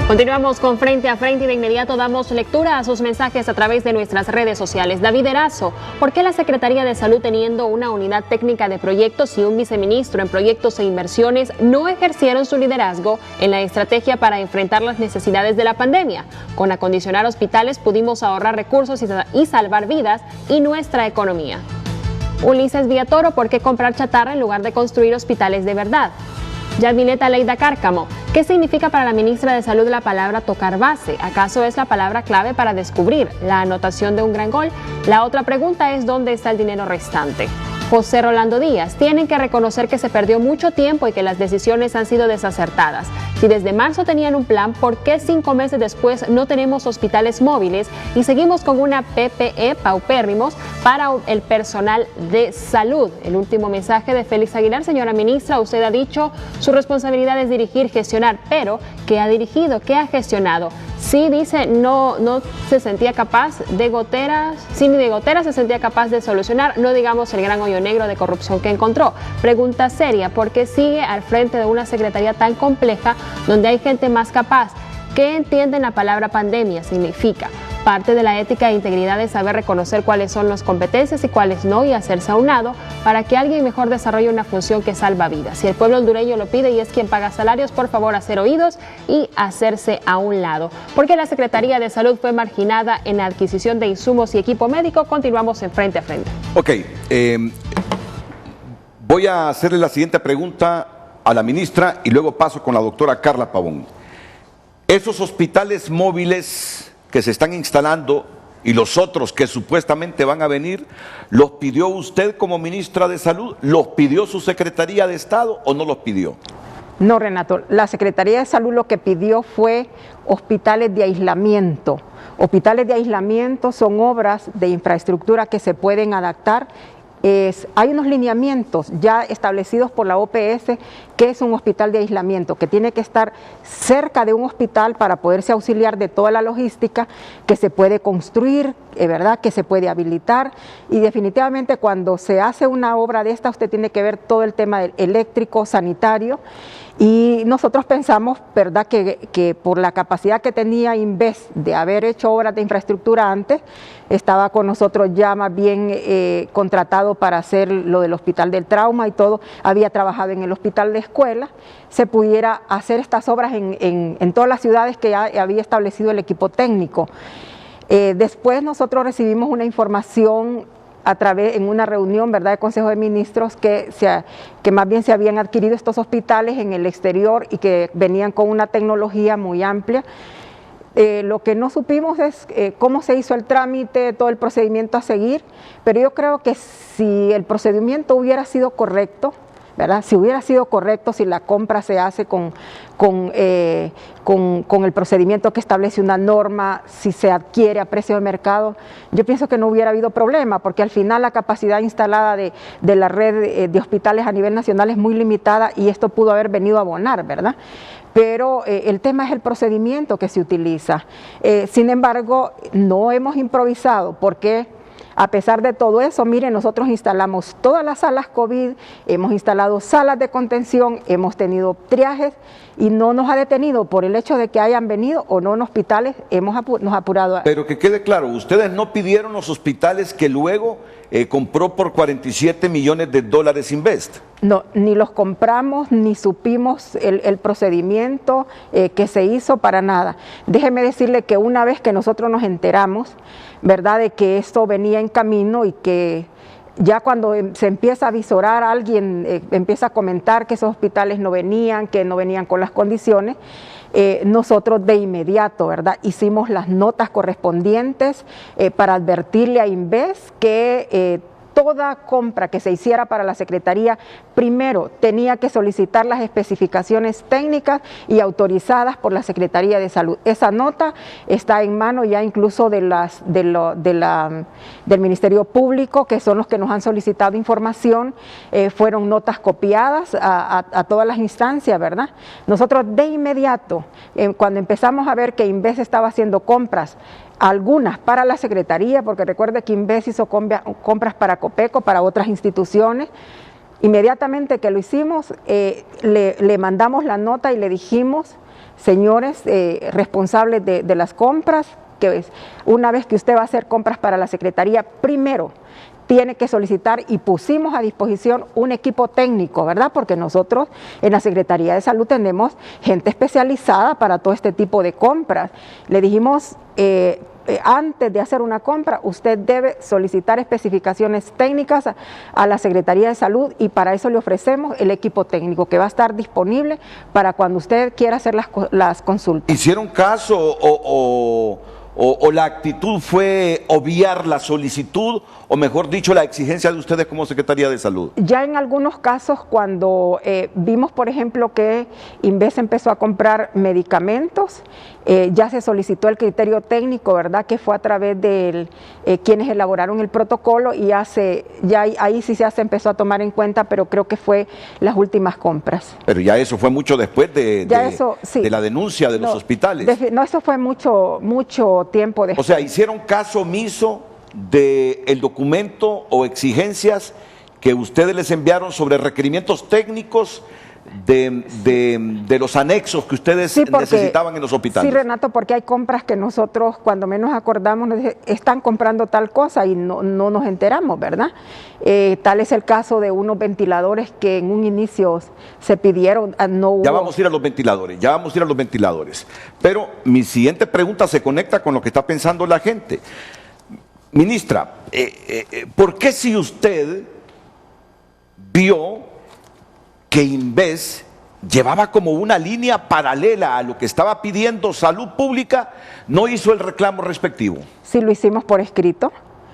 Continuamos con Frente a Frente y de inmediato damos lectura a sus mensajes a través de nuestras redes sociales. David Erazo, ¿por qué la Secretaría de Salud, teniendo una unidad técnica de proyectos y un viceministro en proyectos e inversiones, no ejercieron su liderazgo en la estrategia para enfrentar las necesidades de la pandemia? Con acondicionar hospitales pudimos ahorrar recursos y salvar vidas y nuestra economía. Ulises Villatoro, ¿por qué comprar chatarra en lugar de construir hospitales de verdad? Yadvileta Leida Cárcamo, ¿Qué significa para la ministra de Salud la palabra tocar base? ¿Acaso es la palabra clave para descubrir la anotación de un gran gol? La otra pregunta es ¿dónde está el dinero restante? José Rolando Díaz, tienen que reconocer que se perdió mucho tiempo y que las decisiones han sido desacertadas. Si desde marzo tenían un plan, ¿por qué 5 meses después no tenemos hospitales móviles y seguimos con una PPE paupérrimos para el personal de salud? El último mensaje de Félix Aguilar, señora ministra, usted ha dicho su responsabilidad es dirigir, gestionar, pero ¿qué ha dirigido? ¿Qué ha gestionado? Sí, dice, no se sentía capaz de goteras, sí, ni de goteras se sentía capaz de solucionar, no digamos el gran hoyo negro de corrupción que encontró. Pregunta seria, ¿por qué sigue al frente de una secretaría tan compleja donde hay gente más capaz? ¿Qué entienden la palabra pandemia significa? Parte de la ética e integridad es saber reconocer cuáles son las competencias y cuáles no y hacerse a un lado para que alguien mejor desarrolle una función que salva vidas. Si el pueblo hondureño lo pide y es quien paga salarios, por favor hacer oídos y hacerse a un lado. Porque la Secretaría de Salud fue marginada en la adquisición de insumos y equipo médico. Continuamos en Frente a Frente. Ok, voy a hacerle la siguiente pregunta a la ministra y luego paso con la doctora Carla Pavón. Esos hospitales móviles que se están instalando y los otros que supuestamente van a venir, ¿los pidió usted como ministra de Salud? ¿Los pidió su Secretaría de Estado o no los pidió? No, Renato, la Secretaría de Salud lo que pidió fue hospitales de aislamiento. Hospitales de aislamiento son obras de infraestructura que se pueden adaptar. Hay unos lineamientos ya establecidos por la OPS que es un hospital de aislamiento, que tiene que estar cerca de un hospital para poderse auxiliar de toda la logística que se puede construir, ¿verdad? Que se puede habilitar, y definitivamente cuando se hace una obra de esta usted tiene que ver todo el tema eléctrico, sanitario, y nosotros pensamos, ¿verdad?, que por la capacidad que tenía Inves de haber hecho obras de infraestructura antes, estaba con nosotros ya más bien contratado para hacer lo del hospital del trauma y todo, había trabajado en el hospital de escuela, se pudiera hacer estas obras en todas las ciudades que ya había establecido el equipo técnico. Después nosotros recibimos una información en una reunión, ¿verdad?, de Consejo de Ministros que más bien se habían adquirido estos hospitales en el exterior y que venían con una tecnología muy amplia. Lo que no supimos es cómo se hizo el trámite, todo el procedimiento a seguir, pero yo creo que si el procedimiento hubiera sido correcto, ¿verdad? Si hubiera sido correcto, si la compra se hace con el procedimiento que establece una norma, si se adquiere a precio de mercado, yo pienso que no hubiera habido problema, porque al final la capacidad instalada de la red de hospitales a nivel nacional es muy limitada y esto pudo haber venido a abonar, ¿verdad? Pero el tema es el procedimiento que se utiliza. Sin embargo, no hemos improvisado, porque a pesar de todo eso, miren, nosotros instalamos todas las salas COVID, hemos instalado salas de contención, hemos tenido triajes y no nos ha detenido por el hecho de que hayan venido o no en hospitales, nos ha apurado. Pero que quede claro, ustedes no pidieron los hospitales que luego compró por $47 millones Invest. No, ni los compramos, ni supimos el procedimiento que se hizo, para nada. Déjeme decirle que una vez que nosotros nos enteramos, ¿verdad?, de que esto venía en camino y que ya cuando se empieza a visorar, alguien empieza a comentar que esos hospitales no venían, que no venían con las condiciones, nosotros de inmediato, ¿verdad?, hicimos las notas correspondientes para advertirle a Inves que toda compra que se hiciera para la Secretaría, primero tenía que solicitar las especificaciones técnicas y autorizadas por la Secretaría de Salud. Esa nota está en mano ya incluso del Ministerio Público, que son los que nos han solicitado información. Fueron notas copiadas a todas las instancias, ¿verdad? Nosotros de inmediato, cuando empezamos a ver que Inves estaba haciendo compras, algunas para la Secretaría, porque recuerde que Inves hizo compras para Copeco, para otras instituciones. Inmediatamente que lo hicimos, le mandamos la nota y le dijimos, señores responsables de las compras, que una vez que usted va a hacer compras para la Secretaría, primero tiene que solicitar y pusimos a disposición un equipo técnico, ¿verdad? Porque nosotros en la Secretaría de Salud tenemos gente especializada para todo este tipo de compras. Le dijimos, antes de hacer una compra, usted debe solicitar especificaciones técnicas a la Secretaría de Salud y para eso le ofrecemos el equipo técnico que va a estar disponible para cuando usted quiera hacer las consultas. ¿Hicieron caso o la actitud fue obviar la solicitud, o mejor dicho, la exigencia de ustedes como Secretaría de Salud? Ya en algunos casos, cuando vimos, por ejemplo, que Inves empezó a comprar medicamentos, ya se solicitó el criterio técnico, ¿verdad?, que fue a través de quienes elaboraron el protocolo y ahí sí se empezó a tomar en cuenta, pero creo que fue las últimas compras. Pero ya eso fue mucho después de la denuncia de los hospitales. No, eso fue mucho tiempo después. O sea, hicieron caso omiso del documento o exigencias que ustedes les enviaron sobre requerimientos técnicos de los anexos que ustedes necesitaban en los hospitales. Sí, Renato, porque hay compras que nosotros cuando menos acordamos están comprando tal cosa y no nos enteramos, ¿verdad? Tal es el caso de unos ventiladores que en un inicio se pidieron, no hubo... Ya vamos a ir a los ventiladores, pero mi siguiente pregunta se conecta con lo que está pensando la gente. Ministra, ¿por qué si usted vio que Inves llevaba como una línea paralela a lo que estaba pidiendo Salud Pública, no hizo el reclamo respectivo? Sí, lo hicimos por escrito.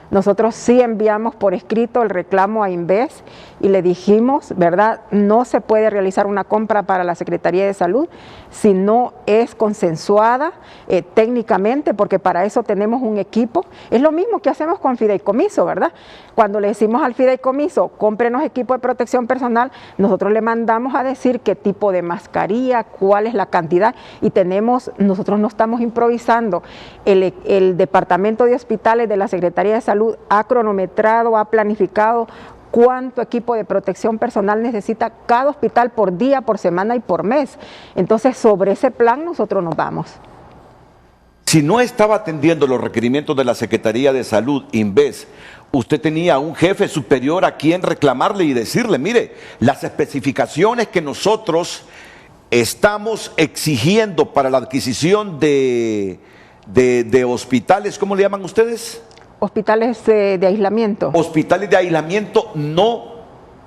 Nosotros sí enviamos por escrito el reclamo a Inves y le dijimos, ¿verdad? No se puede realizar una compra para la Secretaría de Salud si no es consensuada técnicamente, porque para eso tenemos un equipo. Es lo mismo que hacemos con fideicomiso, ¿verdad? Cuando le decimos al fideicomiso, cómprenos equipo de protección personal, nosotros le mandamos a decir qué tipo de mascarilla, cuál es la cantidad y nosotros no estamos improvisando. El Departamento de Hospitales de la Secretaría de Salud ha cronometrado, ha planificado cuánto equipo de protección personal necesita cada hospital por día, por semana y por mes. Entonces, sobre ese plan nosotros nos vamos. Si no estaba atendiendo los requerimientos de la Secretaría de Salud, Inves, usted tenía un jefe superior a quien reclamarle y decirle, mire, las especificaciones que nosotros estamos exigiendo para la adquisición de hospitales, ¿cómo le llaman ustedes? Hospitales de aislamiento. Hospitales de aislamiento no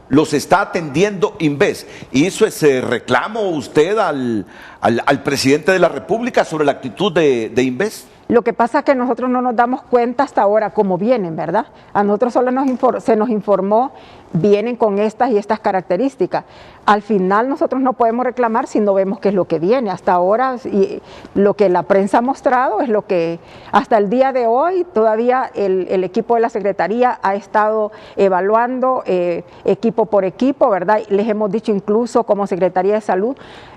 los está atendiendo Inves. ¿Hizo ese reclamo usted al presidente de la República sobre la actitud de Inves? Lo que pasa es que nosotros no nos damos cuenta hasta ahora cómo vienen, ¿verdad? A nosotros solo se nos informó, vienen con estas y estas características. Al final nosotros no podemos reclamar si no vemos qué es lo que viene. Hasta ahora, y lo que la prensa ha mostrado es lo que hasta el día de hoy todavía el equipo de la Secretaría ha estado evaluando equipo por equipo, ¿verdad? Les hemos dicho incluso como Secretaría de Salud,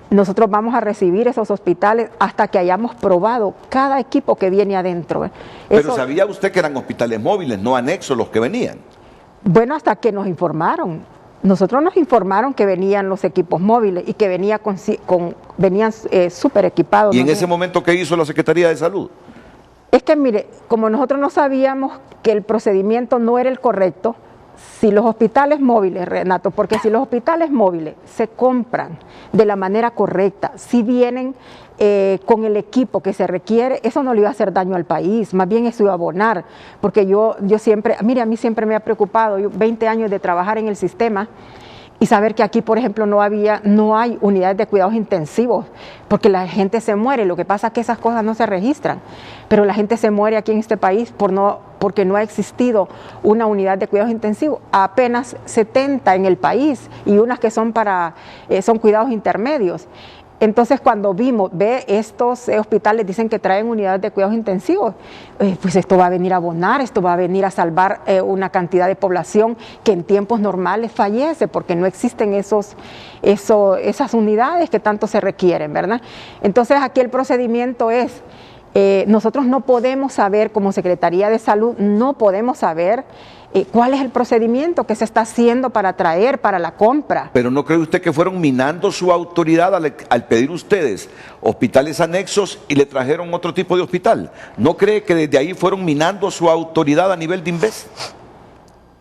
nosotros vamos a recibir esos hospitales hasta que hayamos probado cada equipo que viene adentro. Pero ¿sabía usted que eran hospitales móviles, no anexos los que venían? Bueno, hasta que nos informaron. Nosotros nos informaron que venían los equipos móviles y que venían súper equipados. ¿Y en ese momento qué hizo la Secretaría de Salud? Es que mire, como nosotros no sabíamos que el procedimiento no era el correcto, si los hospitales móviles, Renato, porque si los hospitales móviles se compran de la manera correcta, si vienen con el equipo que se requiere, eso no le iba a hacer daño al país, más bien eso iba a abonar, porque yo siempre, mire, a mí siempre me ha preocupado, 20 años de trabajar en el sistema, y saber que aquí, por ejemplo, no hay unidades de cuidados intensivos, porque la gente se muere. Lo que pasa es que esas cosas no se registran, pero la gente se muere aquí en este país porque no ha existido una unidad de cuidados intensivos. Apenas 70 en el país y unas que son son cuidados intermedios. Entonces, cuando ve estos hospitales dicen que traen unidades de cuidados intensivos, pues esto va a venir a abonar, esto va a venir a salvar una cantidad de población que en tiempos normales fallece porque no existen esas unidades que tanto se requieren, ¿verdad? Entonces, aquí el procedimiento es, nosotros no podemos saber, como Secretaría de Salud, no podemos saber cuál es el procedimiento que se está haciendo para traer, para la compra. Pero ¿no cree usted que fueron minando su autoridad al pedir ustedes hospitales anexos y le trajeron otro tipo de hospital? ¿No cree que desde ahí fueron minando su autoridad a nivel de Inves?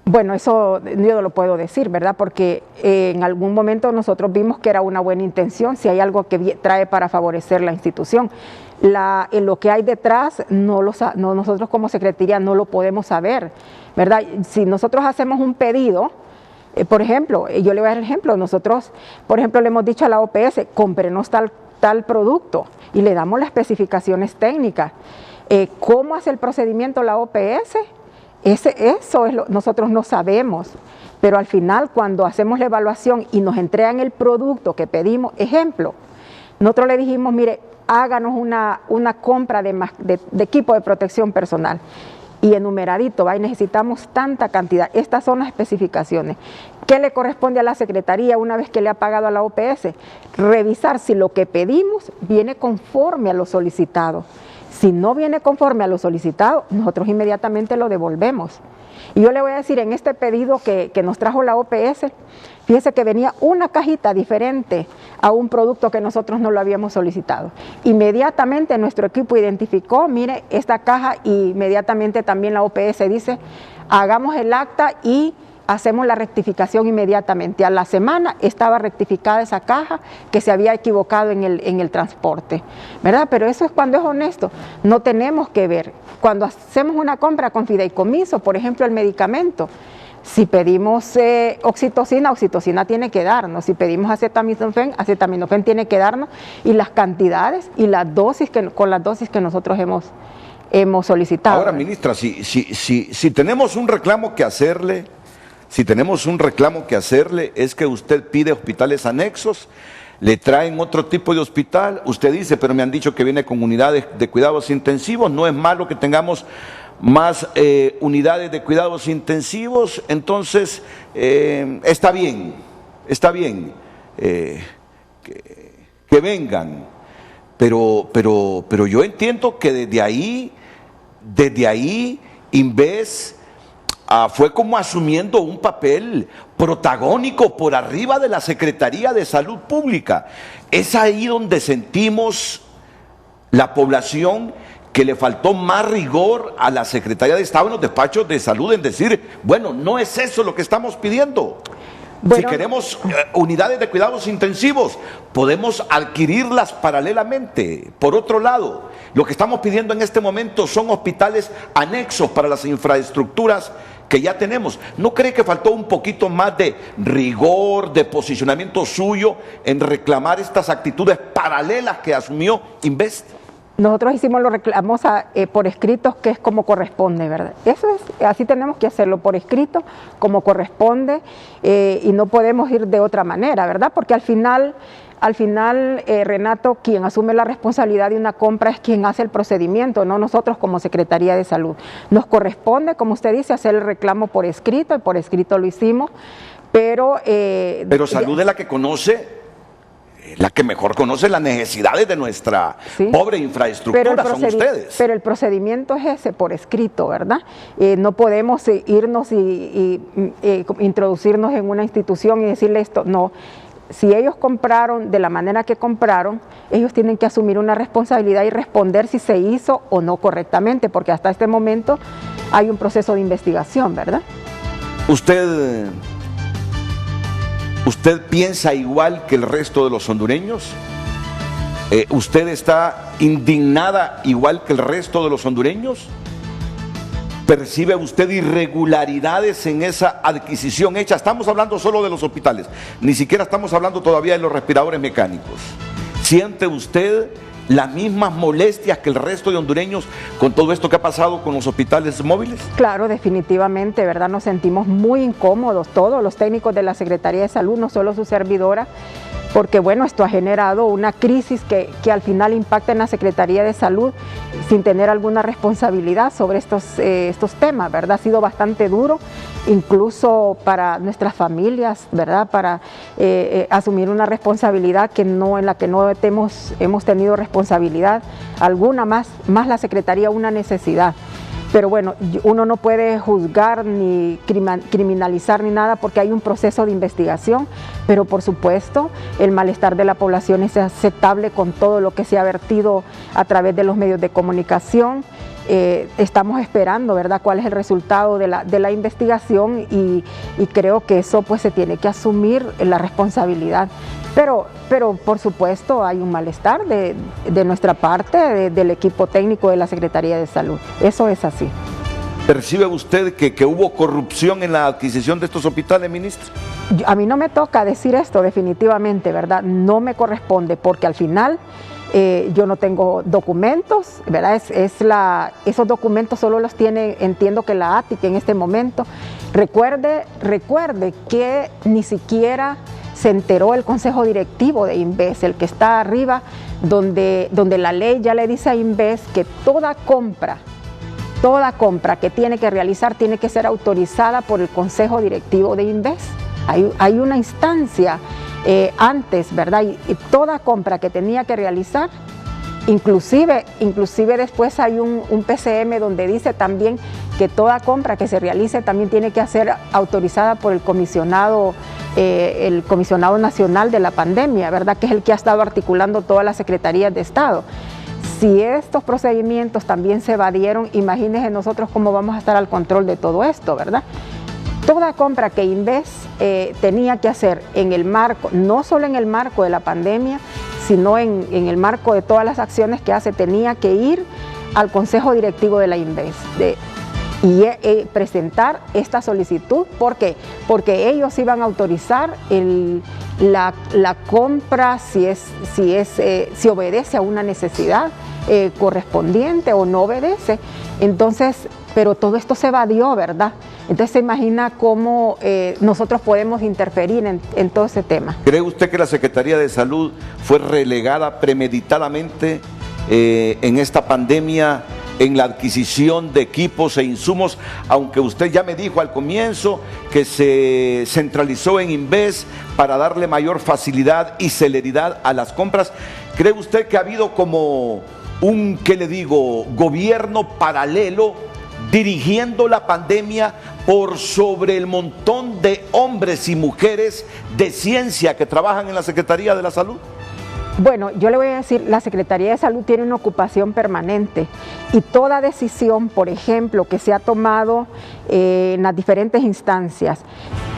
Bueno, eso yo no lo puedo decir, ¿verdad? Porque en algún momento nosotros vimos que era una buena intención, si hay algo que trae para favorecer la institución. En lo que hay detrás, nosotros como Secretaría no lo podemos saber, ¿verdad? Si nosotros hacemos un pedido, por ejemplo, yo le voy a dar el ejemplo, nosotros, por ejemplo, le hemos dicho a la OPS, cómprenos tal producto y le damos las especificaciones técnicas. ¿Cómo hace el procedimiento la OPS? Eso es nosotros no sabemos, pero al final cuando hacemos la evaluación y nos entregan el producto que pedimos, ejemplo, nosotros le dijimos, mire, háganos una compra de equipo de protección personal y enumeradito, y necesitamos tanta cantidad, estas son las especificaciones. ¿Qué le corresponde a la Secretaría una vez que le ha pagado a la OPS? Revisar si lo que pedimos viene conforme a lo solicitado. Si no viene conforme a lo solicitado, nosotros inmediatamente lo devolvemos. Y yo le voy a decir, en este pedido que nos trajo la OPS, fíjese que venía una cajita diferente a un producto que nosotros no lo habíamos solicitado. Inmediatamente nuestro equipo identificó, mire, esta caja, y inmediatamente también la OPS dice, hagamos el acta y hacemos la rectificación inmediatamente. A la semana estaba rectificada esa caja que se había equivocado en el transporte, ¿verdad? Pero eso es cuando es honesto. No tenemos que ver. Cuando hacemos una compra con fideicomiso, por ejemplo, el medicamento, si pedimos oxitocina tiene que darnos. Si pedimos acetaminofén tiene que darnos, y las cantidades y las dosis con las dosis que nosotros hemos solicitado. Ahora, ministra, si tenemos un reclamo que hacerle, es que usted pide hospitales anexos, le traen otro tipo de hospital, usted dice, pero me han dicho que viene con unidades de cuidados intensivos, no es malo que tengamos más unidades de cuidados intensivos, entonces está bien que vengan, pero yo entiendo que desde ahí Inves fue como asumiendo un papel protagónico por arriba de la Secretaría de Salud Pública. Es ahí donde sentimos la población que le faltó más rigor a la Secretaría de Estado en los despachos de salud en decir, bueno, no es eso lo que estamos pidiendo. Bueno, si queremos unidades de cuidados intensivos, podemos adquirirlas paralelamente. Por otro lado, lo que estamos pidiendo en este momento son hospitales anexos para las infraestructuras que ya tenemos. ¿No cree que faltó un poquito más de rigor, de posicionamiento suyo en reclamar estas actitudes paralelas que asumió Invest? Nosotros hicimos los reclamos por escrito, que es como corresponde, ¿verdad? Eso es, así tenemos que hacerlo, por escrito, como corresponde, y no podemos ir de otra manera, ¿verdad? Porque al final, Renato, quien asume la responsabilidad de una compra es quien hace el procedimiento, no nosotros como Secretaría de Salud. Nos corresponde, como usted dice, hacer el reclamo por escrito, y por escrito lo hicimos, pero Salud es la que conoce, la que mejor conoce las necesidades de nuestra pobre infraestructura, son ustedes. Pero el procedimiento es ese, por escrito, ¿verdad? No podemos irnos y introducirnos en una institución y decirle esto, no. Si ellos compraron de la manera que compraron, ellos tienen que asumir una responsabilidad y responder si se hizo o no correctamente, porque hasta este momento hay un proceso de investigación, ¿verdad? ¿Usted piensa igual que el resto de los hondureños? ¿Usted está indignada igual que el resto de los hondureños? ¿Percibe usted irregularidades en esa adquisición hecha? Estamos hablando solo de los hospitales, ni siquiera estamos hablando todavía de los respiradores mecánicos. ¿Siente usted las mismas molestias que el resto de hondureños con todo esto que ha pasado con los hospitales móviles? Claro, definitivamente, ¿verdad? Nos sentimos muy incómodos, todos los técnicos de la Secretaría de Salud, no solo su servidora, porque bueno, esto ha generado una crisis que al final impacta en la Secretaría de Salud sin tener alguna responsabilidad sobre estos temas, ¿verdad? Ha sido bastante duro, incluso para nuestras familias, ¿verdad? Para asumir una responsabilidad en la que no hemos tenido responsabilidad alguna, más la Secretaría, una necesidad. Pero bueno, uno no puede juzgar ni criminalizar ni nada porque hay un proceso de investigación, pero por supuesto el malestar de la población es aceptable con todo lo que se ha vertido a través de los medios de comunicación estamos esperando, ¿verdad?, cuál es el resultado de la investigación y creo que eso pues se tiene que asumir la responsabilidad. Pero por supuesto hay un malestar de nuestra parte, del equipo técnico de la Secretaría de Salud. Eso es así. ¿Percibe usted que hubo corrupción en la adquisición de estos hospitales, ministro? A mí no me toca decir esto definitivamente, ¿verdad? No me corresponde porque al final yo no tengo documentos, ¿verdad? Esos documentos solo los tiene, entiendo que la ATIC en este momento. Recuerde que ni siquiera se enteró el Consejo Directivo de Inves, el que está arriba, donde la ley ya le dice a Inves que toda compra que tiene que realizar tiene que ser autorizada por el Consejo Directivo de Inves. Hay una instancia antes, ¿verdad? Y toda compra que tenía que realizar, inclusive después hay un PCM donde dice también que toda compra que se realice también tiene que ser autorizada por el comisionado nacional de la pandemia, ¿verdad?, que es el que ha estado articulando todas las secretarías de Estado. Si estos procedimientos también se evadieron, imagínense nosotros cómo vamos a estar al control de todo esto, ¿verdad? Toda compra que Inves tenía que hacer en el marco, no solo en el marco de la pandemia, sino en el marco de todas las acciones que hace, tenía que ir al Consejo Directivo de la Inves y presentar esta solicitud. ¿Por qué? Porque ellos iban a autorizar la compra si obedece a una necesidad correspondiente o no obedece. Entonces, pero todo esto se evadió, ¿verdad? Entonces se imagina cómo nosotros podemos interferir en todo ese tema. ¿Cree usted que la Secretaría de Salud fue relegada premeditadamente en esta pandemia en la adquisición de equipos e insumos, aunque usted ya me dijo al comienzo que se centralizó en Inves para darle mayor facilidad y celeridad a las compras? ¿Cree usted que ha habido como un, ¿qué le digo?, gobierno paralelo dirigiendo la pandemia por sobre el montón de hombres y mujeres de ciencia que trabajan en la Secretaría de la Salud? Bueno, yo le voy a decir, la Secretaría de Salud tiene una ocupación permanente y toda decisión, por ejemplo, que se ha tomado en las diferentes instancias,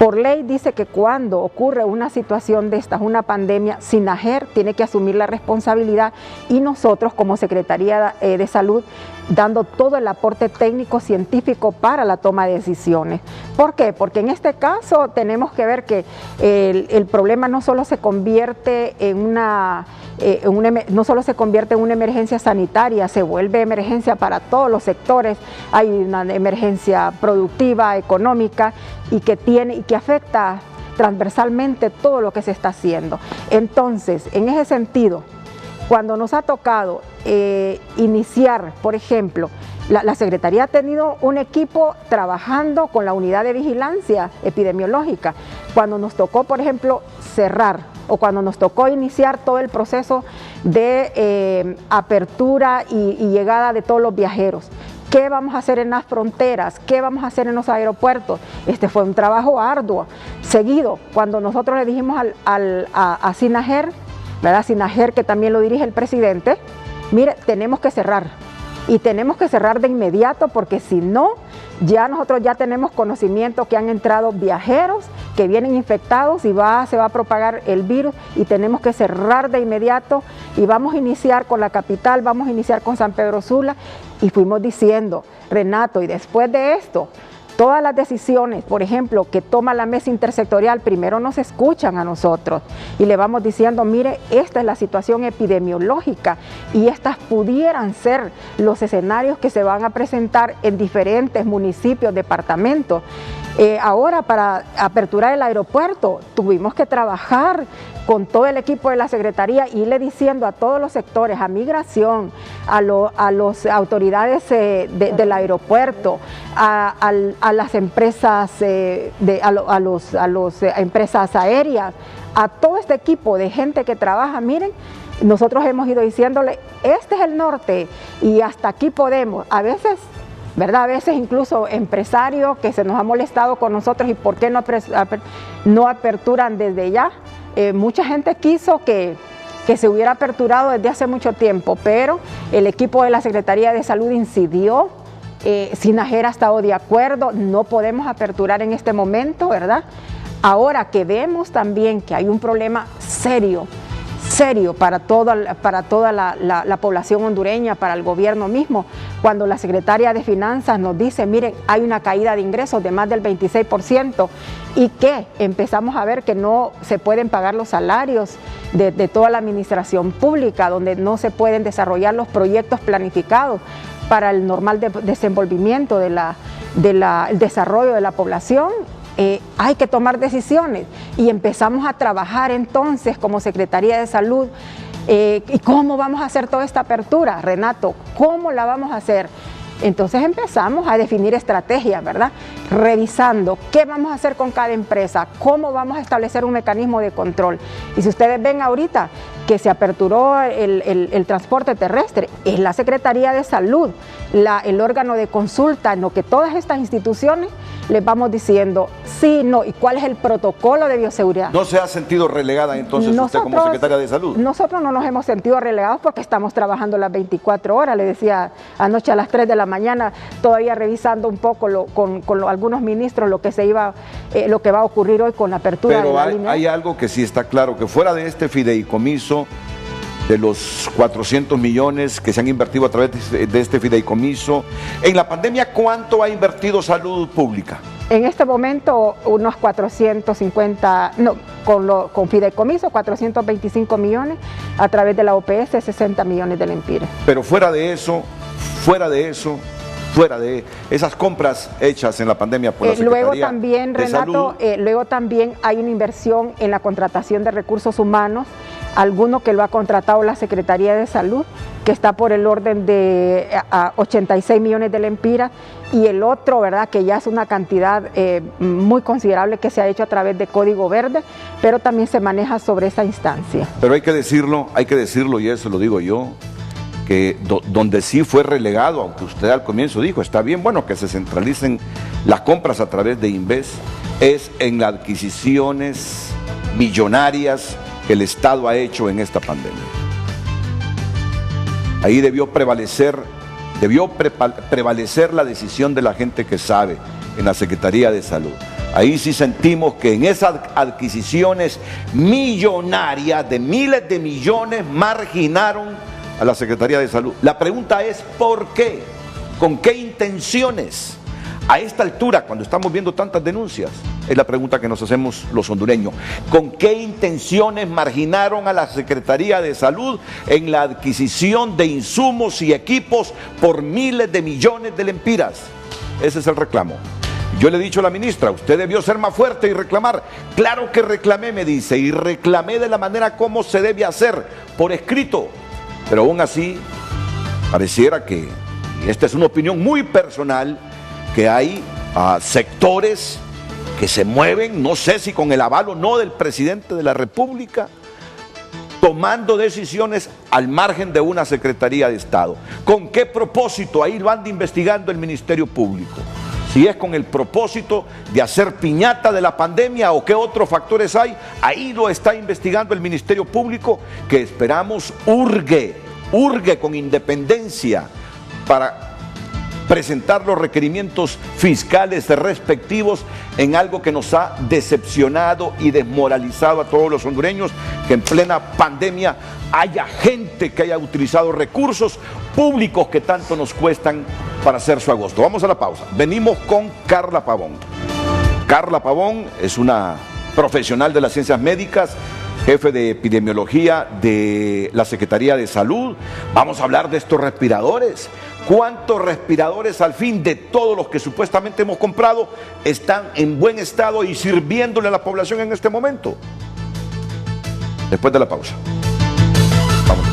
por ley dice que cuando ocurre una situación de estas, una pandemia, SINAGER tiene que asumir la responsabilidad y nosotros como Secretaría de Salud dando todo el aporte técnico científico para la toma de decisiones. ¿Por qué? Porque en este caso tenemos que ver que el problema no solo se convierte en una emergencia sanitaria, se vuelve emergencia para todos los sectores. Hay una emergencia productiva, económica y que afecta transversalmente todo lo que se está haciendo. Entonces, en ese sentido, cuando nos ha tocado iniciar, por ejemplo, la Secretaría ha tenido un equipo trabajando con la unidad de vigilancia epidemiológica. Cuando nos tocó, por ejemplo, cerrar o cuando nos tocó iniciar todo el proceso de apertura y llegada de todos los viajeros. ¿Qué vamos a hacer en las fronteras? ¿Qué vamos a hacer en los aeropuertos? Este fue un trabajo arduo. Seguido, cuando nosotros le dijimos a SINAGER, ¿verdad? SINAGER, que también lo dirige el presidente, mire, tenemos que cerrar. Y tenemos que cerrar de inmediato porque si no, nosotros ya tenemos conocimiento que han entrado viajeros que vienen infectados y se va a propagar el virus y tenemos que cerrar de inmediato y vamos a iniciar con la capital, vamos a iniciar con San Pedro Sula y fuimos diciendo, Renato, y después de esto, todas las decisiones, por ejemplo, que toma la mesa intersectorial, primero nos escuchan a nosotros y le vamos diciendo, mire, esta es la situación epidemiológica y estas pudieran ser los escenarios que se van a presentar en diferentes municipios, departamentos. Ahora, para aperturar el aeropuerto, tuvimos que trabajar con todo el equipo de la Secretaría, irle diciendo a todos los sectores, a Migración, a las autoridades del aeropuerto, a las empresas, empresas aéreas, a todo este equipo de gente que trabaja, miren, nosotros hemos ido diciéndole, este es el norte y hasta aquí podemos, a veces, ¿verdad? A veces incluso empresarios que se nos ha molestado con nosotros y por qué no aperturan desde ya. Mucha gente quiso que que se hubiera aperturado desde hace mucho tiempo, pero el equipo de la Secretaría de Salud incidió, Sinajera ha estado de acuerdo, no podemos aperturar en este momento, ¿verdad? Ahora que vemos también que hay un problema serio para toda la población hondureña, para el gobierno mismo, cuando la secretaria de Finanzas nos dice, miren, hay una caída de ingresos de más del 26% y que empezamos a ver que no se pueden pagar los salarios de toda la administración pública, donde no se pueden desarrollar los proyectos planificados para el normal desenvolvimiento del desarrollo de la población. Hay que tomar decisiones y empezamos a trabajar entonces como Secretaría de Salud. ¿Y cómo vamos a hacer toda esta apertura, Renato? ¿Cómo la vamos a hacer? Entonces empezamos a definir estrategias, ¿verdad? Revisando qué vamos a hacer con cada empresa, cómo vamos a establecer un mecanismo de control. Y si ustedes ven ahorita que se aperturó el transporte terrestre, es la Secretaría de Salud, el órgano de consulta en lo que todas estas instituciones les vamos diciendo sí, no, y cuál es el protocolo de bioseguridad. ¿No se ha sentido relegada entonces usted como secretaria de Salud? Nosotros no nos hemos sentido relegados porque estamos trabajando las 24 horas, le decía anoche a las 3 de la mañana, todavía revisando un poco con algunos ministros lo que va a ocurrir hoy con la apertura de la línea. Hay algo que sí está claro, que fuera de este fideicomiso, de los 400 millones que se han invertido a través de este fideicomiso, en la pandemia, ¿cuánto ha invertido Salud Pública? En este momento, unos 450, no, con fideicomiso, 425 millones, a través de la OPS, 60 millones del Empire. Pero fuera de esas compras hechas en la pandemia por la Secretaría luego también, de Renato, luego también hay una inversión en la contratación de recursos humanos, alguno que lo ha contratado la Secretaría de Salud, que está por el orden de 86 millones del Empira, y el otro, ¿verdad?, que ya es una cantidad muy considerable que se ha hecho a través de Código Verde, pero también se maneja sobre esa instancia. Pero hay que decirlo, y eso lo digo yo, que donde sí fue relegado, aunque usted al comienzo dijo, está bien, bueno, que se centralicen las compras a través de Inves, es en las adquisiciones millonarias que el Estado ha hecho en esta pandemia. Ahí debió prevalecer la decisión de la gente que sabe en la Secretaría de Salud. Ahí sí sentimos que en esas adquisiciones millonarias de miles de millones marginaron a la Secretaría de Salud. La pregunta es ¿por qué? ¿Con qué intenciones? A esta altura, cuando estamos viendo tantas denuncias, es la pregunta que nos hacemos los hondureños. ¿Con qué intenciones marginaron a la Secretaría de Salud en la adquisición de insumos y equipos por miles de millones de lempiras? Ese es el reclamo. Yo le he dicho a la ministra, usted debió ser más fuerte y reclamar. Claro que reclamé, me dice, y reclamé de la manera como se debe hacer, por escrito. Pero aún así, pareciera que, y esta es una opinión muy personal, que hay sectores que se mueven, no sé si con el aval o no del presidente de la República, tomando decisiones al margen de una Secretaría de Estado. ¿Con qué propósito? Ahí lo anda investigando el Ministerio Público. Si es con el propósito de hacer piñata de la pandemia o qué otros factores hay, ahí lo está investigando el Ministerio Público, que esperamos urge con independencia para presentar los requerimientos fiscales respectivos en algo que nos ha decepcionado y desmoralizado a todos los hondureños, que en plena pandemia haya gente que haya utilizado recursos públicos que tanto nos cuestan para hacer su agosto. Vamos a la pausa. Venimos con Carla Pavón. Carla Pavón es una profesional de las ciencias médicas, jefe de epidemiología de la Secretaría de Salud. Vamos a hablar de estos respiradores. ¿Cuántos respiradores al fin de todos los que supuestamente hemos comprado están en buen estado y sirviéndole a la población en este momento? Después de la pausa. Vamos.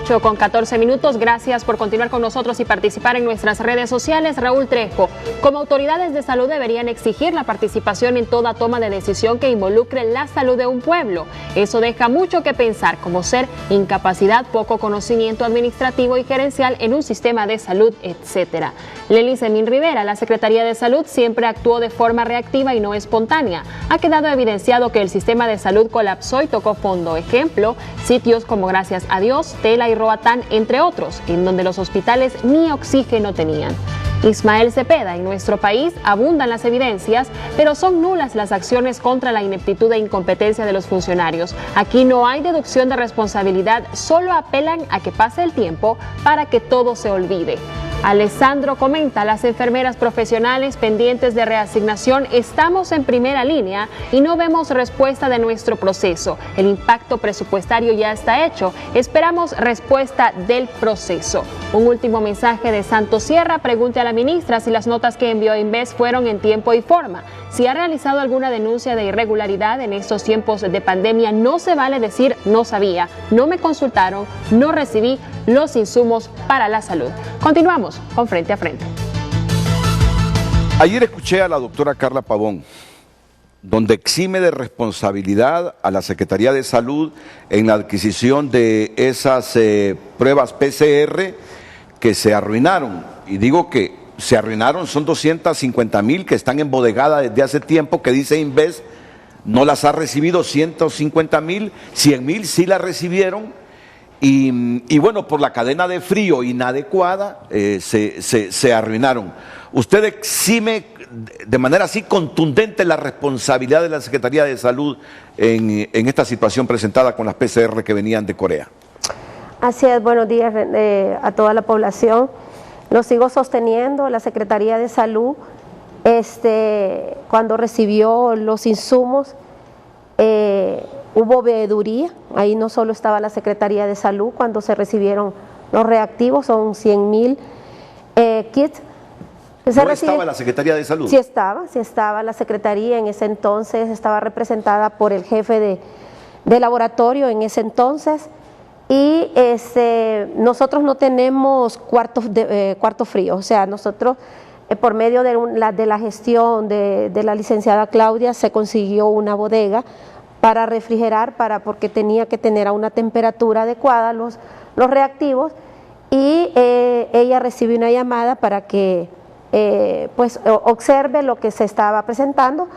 8:14. Gracias por continuar con nosotros y participar en nuestras redes sociales. Raúl Trejo, como autoridades de salud deberían exigir la participación en toda toma de decisión que involucre la salud de un pueblo. Eso deja mucho que pensar, como ser incapacidad, poco conocimiento administrativo y gerencial en un sistema de salud, etcétera. Lely Semín Rivera, la Secretaría de Salud siempre actuó de forma reactiva y no espontánea. Ha quedado evidenciado que el sistema de salud colapsó y tocó fondo. Ejemplo, sitios como Gracias a Dios, Tela y Roatán, entre otros, en donde los hospitales ni oxígeno tenían. Ismael Cepeda, en nuestro país abundan las evidencias, pero son nulas las acciones contra la ineptitud e incompetencia de los funcionarios. Aquí no hay deducción de responsabilidad, solo apelan a que pase el tiempo para que todo se olvide. Alessandro comenta, las enfermeras profesionales pendientes de reasignación estamos en primera línea y no vemos respuesta de nuestro proceso. El impacto presupuestario ya está hecho. Esperamos respuesta del proceso. Un último mensaje de Santos Sierra. Pregunte a la ministra si las notas que envió Inves fueron en tiempo y forma. Si ha realizado alguna denuncia de irregularidad en estos tiempos de pandemia, no se vale decir no sabía, no me consultaron, no recibí los insumos para la salud. Continuamos con Frente a Frente. Ayer escuché a la doctora Carla Pavón, donde exime de responsabilidad a la Secretaría de Salud en la adquisición de esas pruebas PCR que se arruinaron. Y digo que se arruinaron, son 250,000 que están embodegadas desde hace tiempo, que dice Inves, no las ha recibido 150,000, 100,000 sí las recibieron. Y bueno, por la cadena de frío inadecuada se arruinaron. ¿Usted exime de manera así contundente la responsabilidad de la Secretaría de Salud en esta situación presentada con las PCR que venían de Corea? Así es, buenos días a toda la población. Lo sigo sosteniendo, la Secretaría de Salud, cuando recibió los insumos, hubo veeduría, ahí no solo estaba la Secretaría de Salud cuando se recibieron los reactivos, son 100,000 kits. ¿No estaba la Secretaría de Salud? Sí estaba la Secretaría, en ese entonces estaba representada por el jefe de laboratorio en ese entonces, y nosotros no tenemos cuarto frío, o sea, nosotros por medio de la gestión de la licenciada Claudia se consiguió una bodega para refrigerar, porque tenía que tener a una temperatura adecuada los reactivos, y ella recibió una llamada para que pues observe lo que se estaba presentando,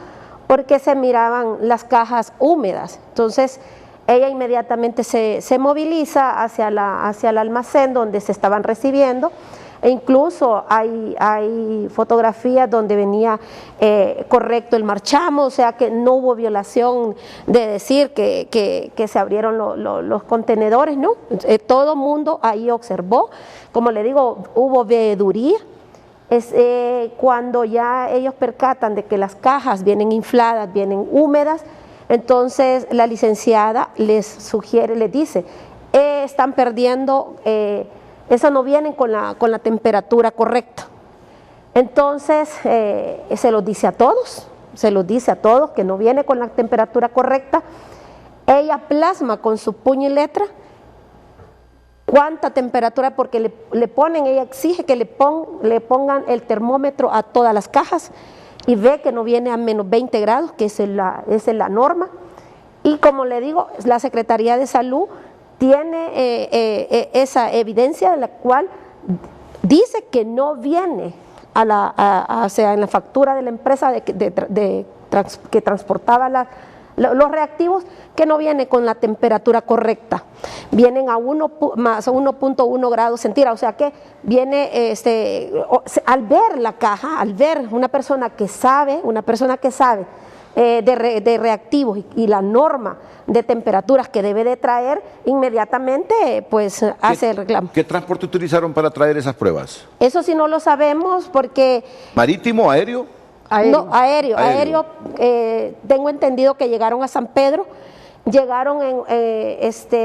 porque se miraban las cajas húmedas. Entonces ella inmediatamente se moviliza hacia el almacén donde se estaban recibiendo, e incluso hay fotografías donde venía correcto el marchamo, o sea que no hubo violación de decir que se abrieron los contenedores, ¿no? Todo mundo ahí observó, como le digo, hubo veeduría. Cuando ya ellos percatan de que las cajas vienen infladas, vienen húmedas, entonces la licenciada les sugiere, les dice, están perdiendo, eso no vienen con la temperatura correcta. Entonces se los dice a todos que no viene con la temperatura correcta. Ella plasma con su puño y letra cuánta temperatura, porque ella exige que le pongan el termómetro a todas las cajas, y ve que no viene a menos 20 grados, que esa es la norma. Y como le digo, la Secretaría de Salud tiene esa evidencia de la cual dice que no viene o sea, en la factura de la empresa que transportaba los reactivos, que no viene con la temperatura correcta, vienen a 1.1 grados centígrados, o sea que viene, al ver la caja, al ver una persona que sabe de reactivos y la norma de temperaturas que debe de traer, inmediatamente pues hace el reclamo. ¿Qué transporte utilizaron para traer esas pruebas? Eso sí no lo sabemos porque... ¿Marítimo, aéreo? No, aéreo. Tengo entendido que llegaron a San Pedro, llegaron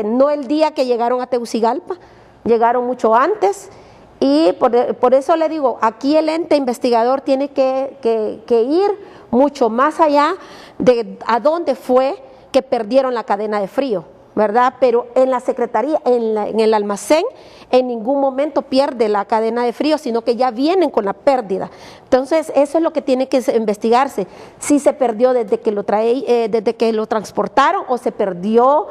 no el día que llegaron a Tegucigalpa, llegaron mucho antes, y por eso le digo, aquí el ente investigador tiene que ir mucho más allá de a dónde fue que perdieron la cadena de frío, ¿verdad? Pero en la secretaría, en el almacén, en ningún momento pierde la cadena de frío, sino que ya vienen con la pérdida. Entonces, eso es lo que tiene que investigarse. Si se perdió desde que lo transportaron o se perdió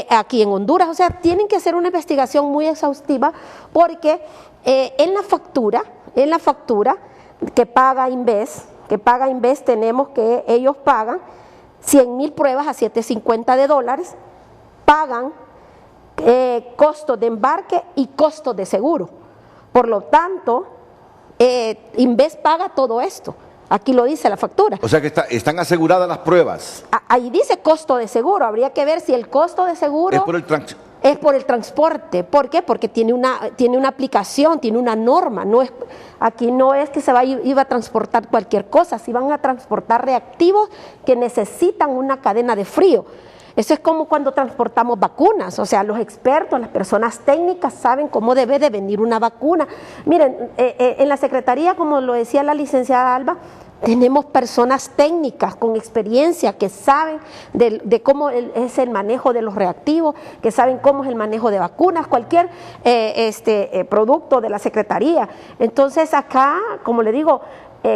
aquí en Honduras. O sea, tienen que hacer una investigación muy exhaustiva porque en la factura que paga Inves, tenemos que ellos pagan 100,000 pruebas a $750, pagan costos de embarque y costos de seguro. Por lo tanto, Inves paga todo esto. Aquí lo dice la factura. O sea que están aseguradas las pruebas. Ahí dice costo de seguro. Habría que ver si el costo de seguro Es por el transporte. ¿Por qué? Porque tiene una aplicación, tiene una norma. Aquí no es que iba a transportar cualquier cosa, si van a transportar reactivos que necesitan una cadena de frío. Eso es como cuando transportamos vacunas, o sea, los expertos, las personas técnicas saben cómo debe de venir una vacuna. Miren, en la Secretaría, como lo decía la licenciada Alba, tenemos personas técnicas con experiencia que saben de cómo es el manejo de los reactivos, que saben cómo es el manejo de vacunas, cualquier producto de la Secretaría. Entonces acá, como le digo,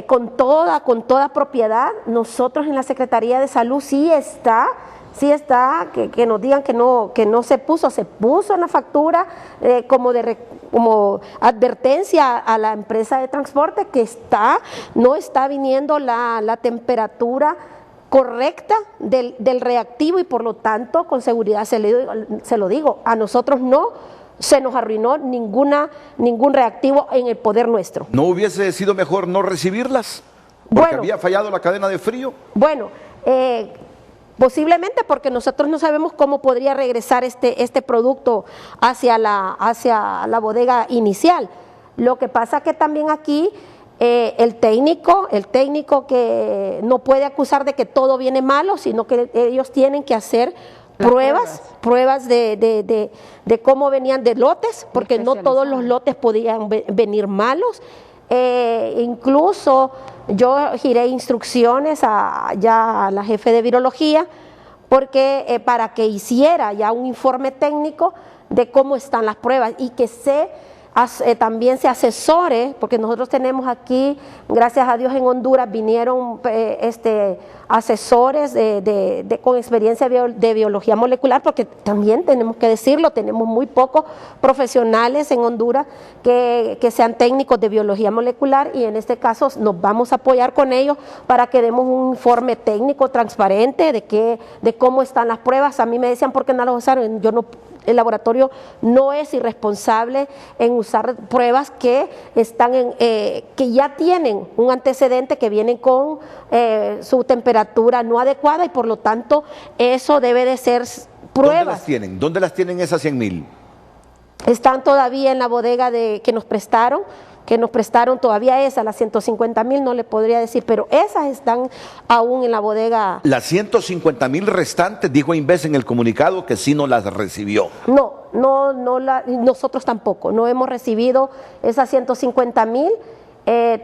con toda propiedad, nosotros en la Secretaría de Salud sí está, que nos digan que no se puso en la factura como advertencia a la empresa de transporte que no está viniendo la temperatura correcta del reactivo y por lo tanto con seguridad se lo digo, a nosotros no se nos arruinó ningún reactivo en el poder nuestro. ¿No hubiese sido mejor no recibirlas? Porque había fallado la cadena de frío. Bueno, posiblemente porque nosotros no sabemos cómo podría regresar este producto hacia la bodega inicial. Lo que pasa que también aquí el técnico que no puede acusar de que todo viene malo, sino que ellos tienen que hacer pruebas de cómo venían de lotes, porque no todos los lotes podían venir malos. Incluso yo giré instrucciones ya a la jefe de virología porque para que hiciera ya un informe técnico de cómo están las pruebas y que también se asesore, porque nosotros tenemos aquí, gracias a Dios en Honduras vinieron asesores con experiencia de biología molecular, porque también tenemos que decirlo, tenemos muy pocos profesionales en Honduras que sean técnicos de biología molecular y en este caso nos vamos a apoyar con ellos para que demos un informe técnico transparente de cómo están las pruebas. A mí me decían, ¿por qué no las usaron? El laboratorio no es irresponsable en usar pruebas que ya tienen un antecedente, que vienen con su temperatura no adecuada y por lo tanto eso debe de ser pruebas. ¿Dónde las tienen esas 100,000? Están todavía en la bodega que nos prestaron todavía las 150,000 no le podría decir, pero esas están aún en la bodega. Las 150,000 restantes, dijo Inves en el comunicado que sí no las recibió. No, nosotros tampoco, no hemos recibido esas 150,000.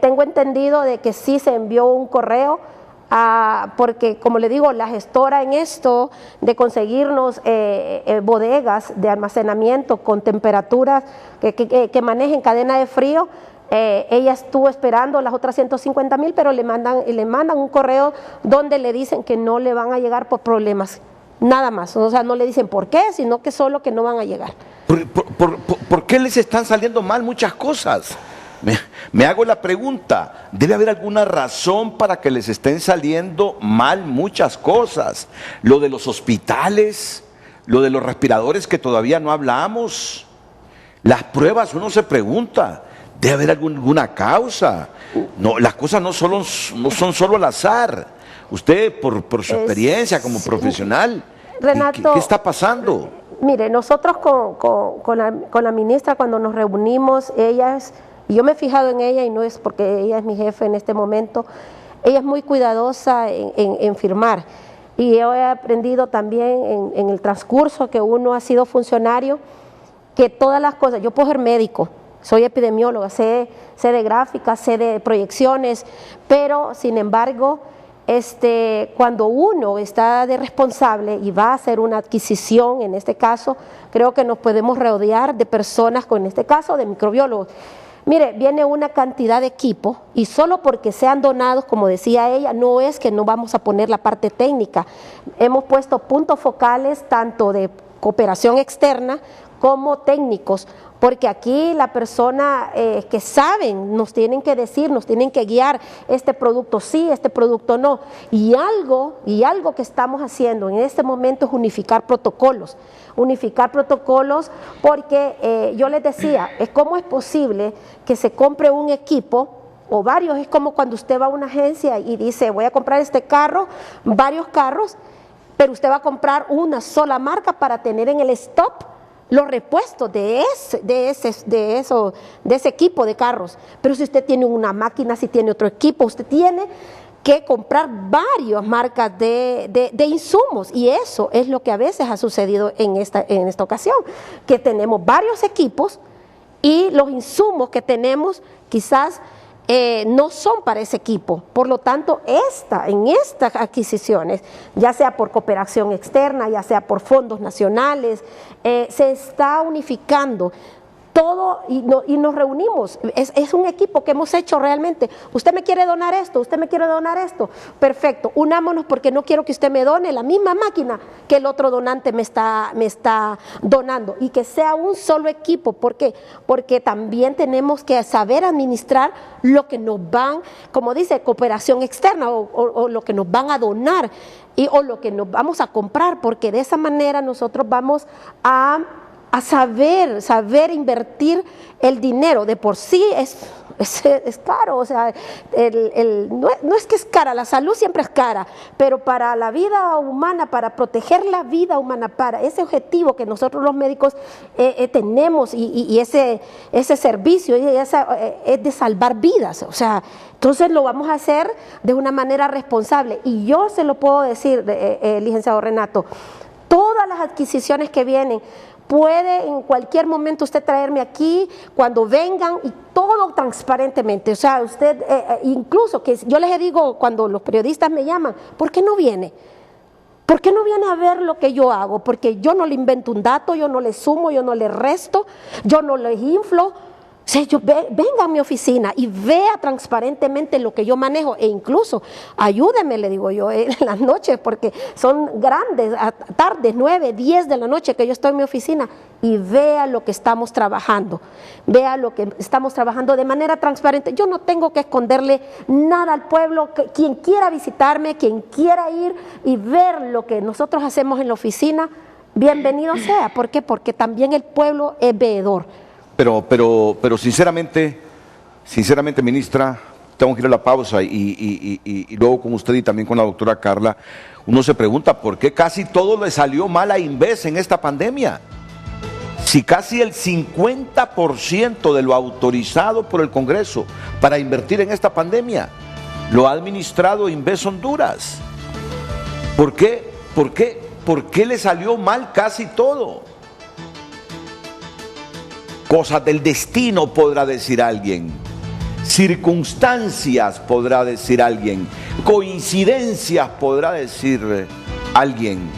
Tengo entendido de que sí se envió un correo, porque como le digo, la gestora en esto de conseguirnos bodegas de almacenamiento con temperaturas que manejen cadena de frío, ella estuvo esperando las otras 150,000, pero le mandan un correo donde le dicen que no le van a llegar por problemas, nada más. O sea, no le dicen por qué, sino que solo que no van a llegar. ¿Por qué les están saliendo mal muchas cosas? Me hago la pregunta, ¿debe haber alguna razón para que les estén saliendo mal muchas cosas? Lo de los hospitales, lo de los respiradores que todavía no hablamos, las pruebas, uno se pregunta, ¿debe haber alguna causa? No, las cosas no son solo al azar. Usted, por su experiencia como profesional, Renato, ¿qué está pasando? Mire, nosotros con la ministra cuando nos reunimos, y yo me he fijado en ella y no es porque ella es mi jefe en este momento, ella es muy cuidadosa en firmar. Y yo he aprendido también en el transcurso que uno ha sido funcionario, que todas las cosas, yo puedo ser médico, soy epidemióloga, sé de gráficas, sé de proyecciones, pero sin embargo cuando uno está de responsable y va a hacer una adquisición, en este caso, creo que nos podemos rodear de personas, en este caso de microbiólogos. Mire, viene una cantidad de equipos y solo porque sean donados, como decía ella, no es que no vamos a poner la parte técnica. Hemos puesto puntos focales tanto de cooperación externa como técnicos, porque aquí la persona que saben nos tienen que decir, nos tienen que guiar, este producto sí, este producto no. Y algo que estamos haciendo en este momento es unificar protocolos porque yo les decía, ¿cómo es posible que se compre un equipo o varios? Es como cuando usted va a una agencia y dice, voy a comprar este carro, varios carros, pero usted va a comprar una sola marca para tener en el stock los repuestos de ese equipo de carros. Pero si usted tiene una máquina, si tiene otro equipo, usted tiene que comprar varias marcas de insumos, y eso es lo que a veces ha sucedido en esta ocasión, que tenemos varios equipos y los insumos que tenemos quizás no son para ese equipo. Por lo tanto, en estas adquisiciones, ya sea por cooperación externa, ya sea por fondos nacionales, se está unificando todo y nos reunimos. Es un equipo que hemos hecho realmente. Usted me quiere donar esto, usted me quiere donar esto. Perfecto, unámonos porque no quiero que usted me done la misma máquina que el otro donante me está donando, y que sea un solo equipo. ¿Por qué? Porque también tenemos que saber administrar lo que nos van, como dice, cooperación externa o lo que nos van a donar o lo que nos vamos a comprar, porque de esa manera nosotros vamos a saber invertir el dinero. De por sí es caro, o sea, no es que es cara, la salud siempre es cara, pero para la vida humana, para proteger la vida humana, para ese objetivo que nosotros los médicos tenemos y ese servicio es de salvar vidas, o sea, entonces lo vamos a hacer de una manera responsable. Y yo se lo puedo decir, licenciado Renato, todas las adquisiciones que vienen, puede en cualquier momento usted traerme aquí cuando vengan, y todo transparentemente. O sea, usted, incluso que yo les digo cuando los periodistas me llaman, ¿por qué no viene? ¿Por qué no viene a ver lo que yo hago? Porque yo no le invento un dato, yo no le sumo, yo no le resto, yo no le inflo. O sea, venga a mi oficina y vea transparentemente lo que yo manejo, e incluso ayúdeme, le digo yo, en las noches, porque son grandes, a tardes, 9, 10 de la noche que yo estoy en mi oficina, y vea lo que estamos trabajando, de manera transparente. Yo no tengo que esconderle nada al pueblo. Quien quiera visitarme, quien quiera ir y ver lo que nosotros hacemos en la oficina, bienvenido sea. ¿Por qué? Porque también el pueblo es veedor. Pero sinceramente, ministra, tengo que ir a la pausa y luego con usted y también con la doctora Carla, uno se pregunta por qué casi todo le salió mal a Inves en esta pandemia. Si casi el 50% de lo autorizado por el Congreso para invertir en esta pandemia lo ha administrado Inves Honduras. ¿Por qué le salió mal casi todo? Cosas del destino, podrá decir alguien. Circunstancias, podrá decir alguien. Coincidencias, podrá decir alguien.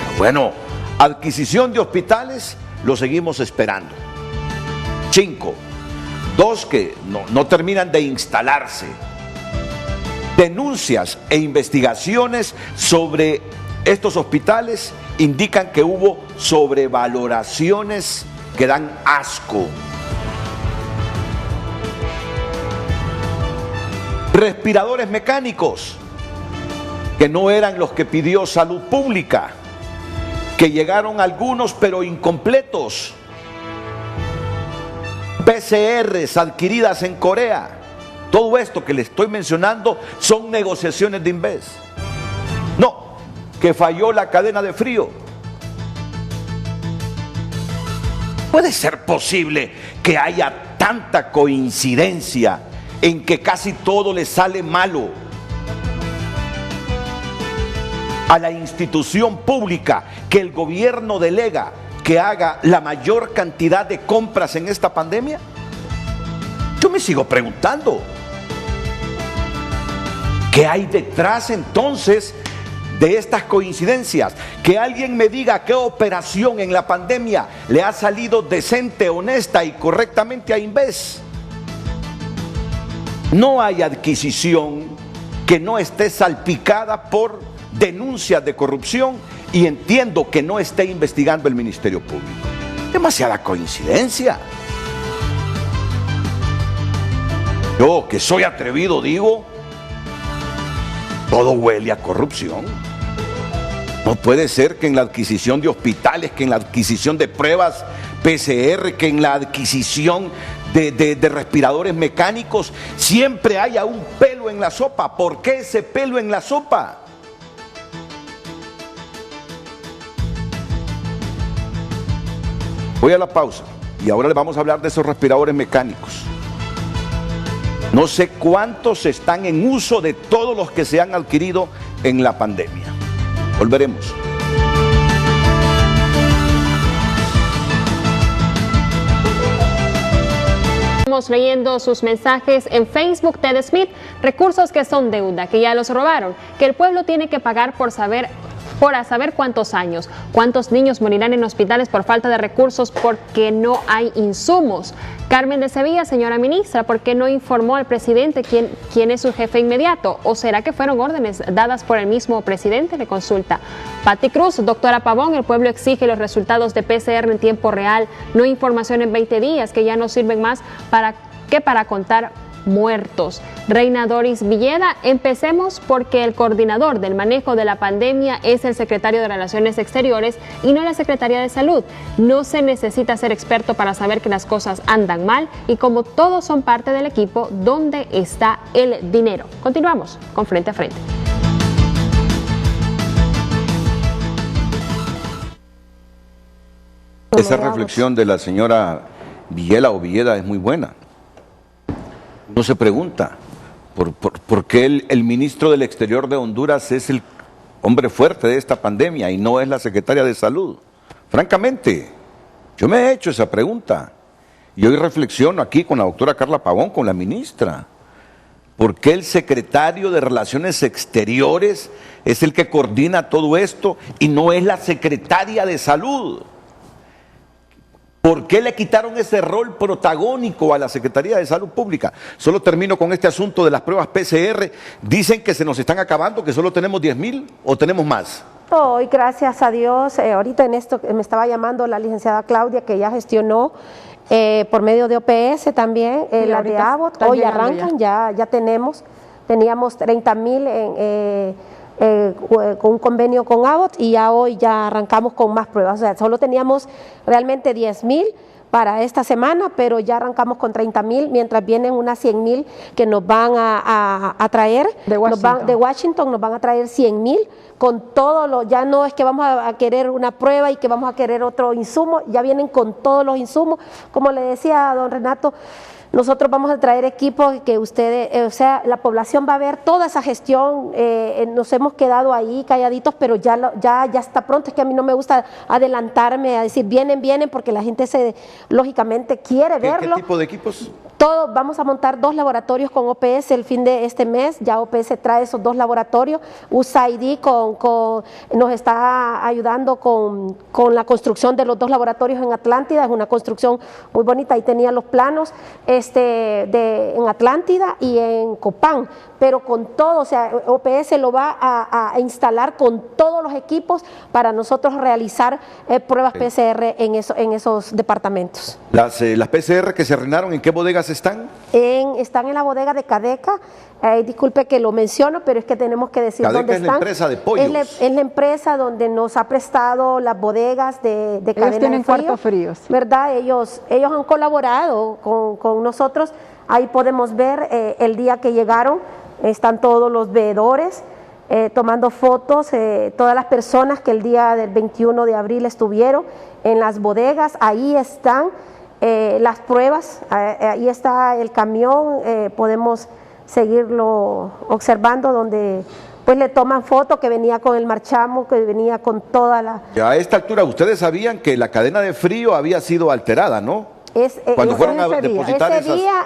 Pero bueno, adquisición de hospitales, lo seguimos esperando. 5. 2 que no terminan de instalarse. Denuncias e investigaciones sobre estos hospitales indican que hubo sobrevaloraciones que dan asco. Respiradores mecánicos que no eran los que pidió Salud Pública, que llegaron algunos pero incompletos. PCRs adquiridas en Corea. Todo esto que le estoy mencionando son negociaciones de Inves. No, que falló la cadena de frío. ¿Puede ser posible que haya tanta coincidencia en que casi todo le sale malo a la institución pública que el gobierno delega que haga la mayor cantidad de compras en esta pandemia? Yo me sigo preguntando, ¿Qué hay detrás entonces de estas coincidencias? Que alguien me diga qué operación en la pandemia le ha salido decente, honesta y correctamente a Inves. No hay adquisición que no esté salpicada por denuncias de corrupción, y entiendo que no esté investigando el Ministerio Público. Demasiada coincidencia. Yo, que soy atrevido, digo, todo huele a corrupción. No puede ser que en la adquisición de hospitales, que en la adquisición de pruebas PCR, que en la adquisición de respiradores mecánicos siempre haya un pelo en la sopa. ¿Por qué ese pelo en la sopa? Voy a la pausa y ahora le vamos a hablar de esos respiradores mecánicos. No sé cuántos están en uso de todos los que se han adquirido en la pandemia. Volveremos. Estamos leyendo sus mensajes en Facebook. Ted Smith: recursos que son deuda, que ya los robaron, que el pueblo tiene que pagar por saber cuántos años, cuántos niños morirán en hospitales por falta de recursos porque no hay insumos. Carmen de Sevilla: señora ministra, ¿por qué no informó al presidente quién es su jefe inmediato? ¿O será que fueron órdenes dadas por el mismo presidente? Le consulta. Pati Cruz: doctora Pavón, el pueblo exige los resultados de PCR en tiempo real, no información en 20 días, que ya no sirven más para contar muertos. Reina Doris Villeda: empecemos porque el coordinador del manejo de la pandemia es el secretario de Relaciones Exteriores y no la Secretaría de Salud. No se necesita ser experto para saber que las cosas andan mal, y como todos son parte del equipo, ¿dónde está el dinero? Continuamos con Frente a Frente. Esa reflexión de la señora Villeda es muy buena. Uno se pregunta, ¿por qué el ministro del Exterior de Honduras es el hombre fuerte de esta pandemia y no es la secretaria de Salud? Francamente, yo me he hecho esa pregunta. Y hoy reflexiono aquí con la doctora Carla Pavón, con la ministra. ¿Por qué el secretario de Relaciones Exteriores es el que coordina todo esto y no es la secretaria de Salud? ¿Por qué le quitaron ese rol protagónico a la Secretaría de Salud Pública? Solo termino con este asunto de las pruebas PCR. Dicen que se nos están acabando, que solo tenemos 10,000 o tenemos más. Hoy, gracias a Dios, ahorita en esto me estaba llamando la licenciada Claudia, que ya gestionó por medio de OPS también, la de Abbott. Hoy arrancan, ya teníamos 30,000 con un convenio con Abbott, y ya hoy ya arrancamos con más pruebas. O sea, solo teníamos realmente 10,000 para esta semana, pero ya arrancamos con 30,000, mientras vienen unas 100,000 que nos van a traer de Washington, nos van a traer 100,000 con todo ya no es que vamos a querer una prueba y que vamos a querer otro insumo, ya vienen con todos los insumos. Como le decía a don Renato, nosotros vamos a traer equipos que ustedes, la población va a ver toda esa gestión. Nos hemos quedado ahí calladitos, pero ya está pronto. Es que a mí no me gusta adelantarme a decir vienen, porque la gente lógicamente quiere verlo. ¿Qué tipo de equipos? Todos vamos a montar 2 laboratorios con OPS el fin de este mes. Ya OPS trae esos 2 laboratorios. USAID nos está ayudando con la construcción de los 2 laboratorios en Atlántida. Es una construcción muy bonita. Ahí tenía los planos en Atlántida y en Copán. Pero con todo, o sea, OPS lo va a instalar con todos los equipos para nosotros realizar pruebas PCR en esos departamentos. Las PCR que se arrendaron, ¿en qué bodegas están? Están en la bodega de Cadeca. Disculpe que lo menciono, pero es que tenemos que decir Cadeca dónde es están. la empresa de pollos. Es la empresa donde nos ha prestado las bodegas de cadena Ellos tienen de frío, cuartos fríos. ¿Verdad? Ellos han colaborado con nosotros. Ahí podemos ver el día que llegaron. Están todos los veedores tomando fotos, todas las personas que el día del 21 de abril estuvieron en las bodegas. Ahí están las pruebas, ahí está el camión, podemos seguirlo observando, donde pues le toman foto, que venía con el marchamo, que venía con toda la... Ya a esta altura ustedes sabían que la cadena de frío había sido alterada, ¿no? Cuando fueron a depositar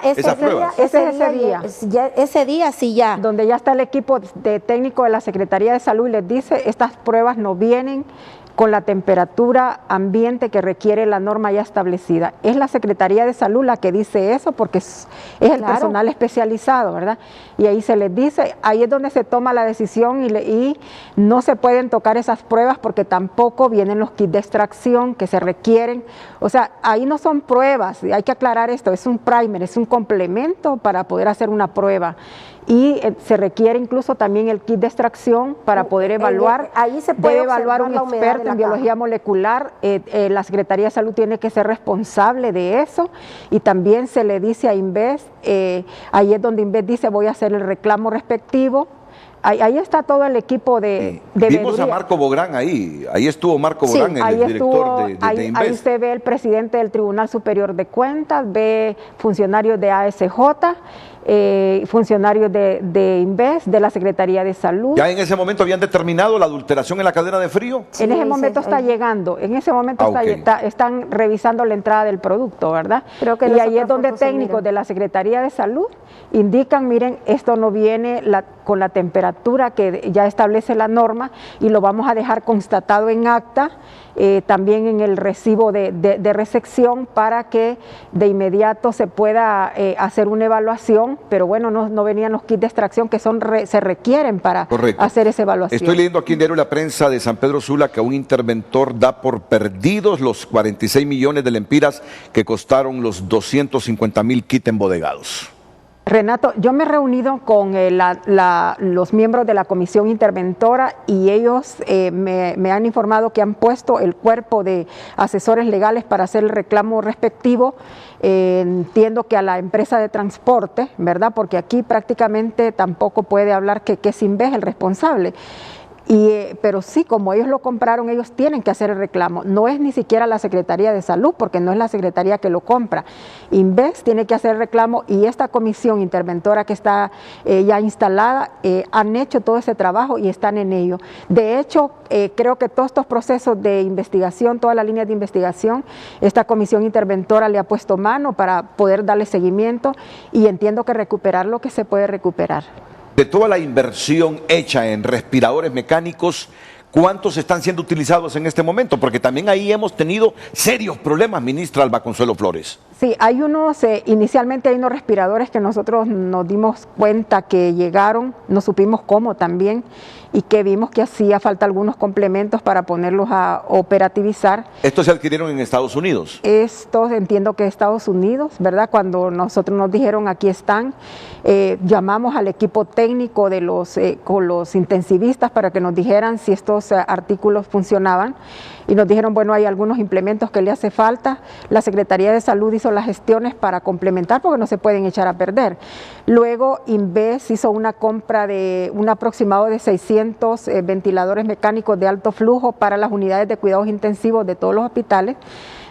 esas pruebas. Ese día sí ya. Donde ya está el equipo de técnico de la Secretaría de Salud y les dice, estas pruebas no vienen con la temperatura ambiente que requiere la norma ya establecida. Es la Secretaría de Salud la que dice eso porque es el personal especializado, ¿verdad? Y ahí se les dice, ahí es donde se toma la decisión y no se pueden tocar esas pruebas porque tampoco vienen los kits de extracción que se requieren. O sea, ahí no son pruebas, hay que aclarar esto, es un primer, es un complemento para poder hacer una prueba. Y se requiere incluso también el kit de extracción para poder evaluar. Ahí se puede evaluar un experto en biología molecular. La Secretaría de Salud tiene que ser responsable de eso y también se le dice a INVES, ahí es donde INVES dice voy a hacer el reclamo respectivo. Ahí está todo el equipo de Vimos a Marco Bográn ahí estuvo Marco Bográn, el director de INVES. Ahí usted ve el presidente del Tribunal Superior de Cuentas, ve funcionarios de ASJ, funcionarios de INVES, de la Secretaría de Salud. ¿Ya en ese momento habían determinado la adulteración en la cadena de frío? En ese momento está llegando, en ese momento están revisando la entrada del producto, ¿verdad? Y ahí es donde técnicos de la Secretaría de Salud indican, miren, esto no viene con la temperatura que ya establece la norma y lo vamos a dejar constatado en acta, también en el recibo de recepción para que de inmediato se pueda hacer una evaluación, pero bueno, no venían los kits de extracción que se requieren para hacer esa evaluación. Estoy leyendo aquí en Diario La Prensa de San Pedro Sula que un interventor da por perdidos los 46 millones de lempiras que costaron los 250,000 kits embodegados. Renato, yo me he reunido con los miembros de la comisión interventora y ellos me han informado que han puesto el cuerpo de asesores legales para hacer el reclamo respectivo. Entiendo que a la empresa de transporte, ¿verdad? Porque aquí prácticamente tampoco puede hablar que es INVES el responsable. Pero sí, como ellos lo compraron, ellos tienen que hacer el reclamo. No es ni siquiera la Secretaría de Salud, porque no es la Secretaría que lo compra. INVES tiene que hacer el reclamo y esta comisión interventora que está ya instalada, han hecho todo ese trabajo y están en ello. De hecho, creo que todos estos procesos de investigación, todas las líneas de investigación, esta comisión interventora le ha puesto mano para poder darle seguimiento y entiendo que recuperar lo que se puede recuperar. De toda la inversión hecha en respiradores mecánicos, ¿cuántos están siendo utilizados en este momento? Porque también ahí hemos tenido serios problemas, ministra Alba Consuelo Flores. Sí, inicialmente hay unos respiradores que nosotros nos dimos cuenta que llegaron, no supimos cómo también, y que vimos que hacía falta algunos complementos para ponerlos a operativizar. ¿Estos se adquirieron en Estados Unidos? Estos entiendo que Estados Unidos, ¿verdad? Cuando nosotros nos dijeron aquí están, llamamos al equipo técnico con los intensivistas para que nos dijeran si estos artículos funcionaban y nos dijeron, bueno, hay algunos implementos que le hace falta. La Secretaría de Salud hizo las gestiones para complementar porque no se pueden echar a perder. Luego INVES hizo una compra de un aproximado de 600 ventiladores mecánicos de alto flujo para las unidades de cuidados intensivos de todos los hospitales.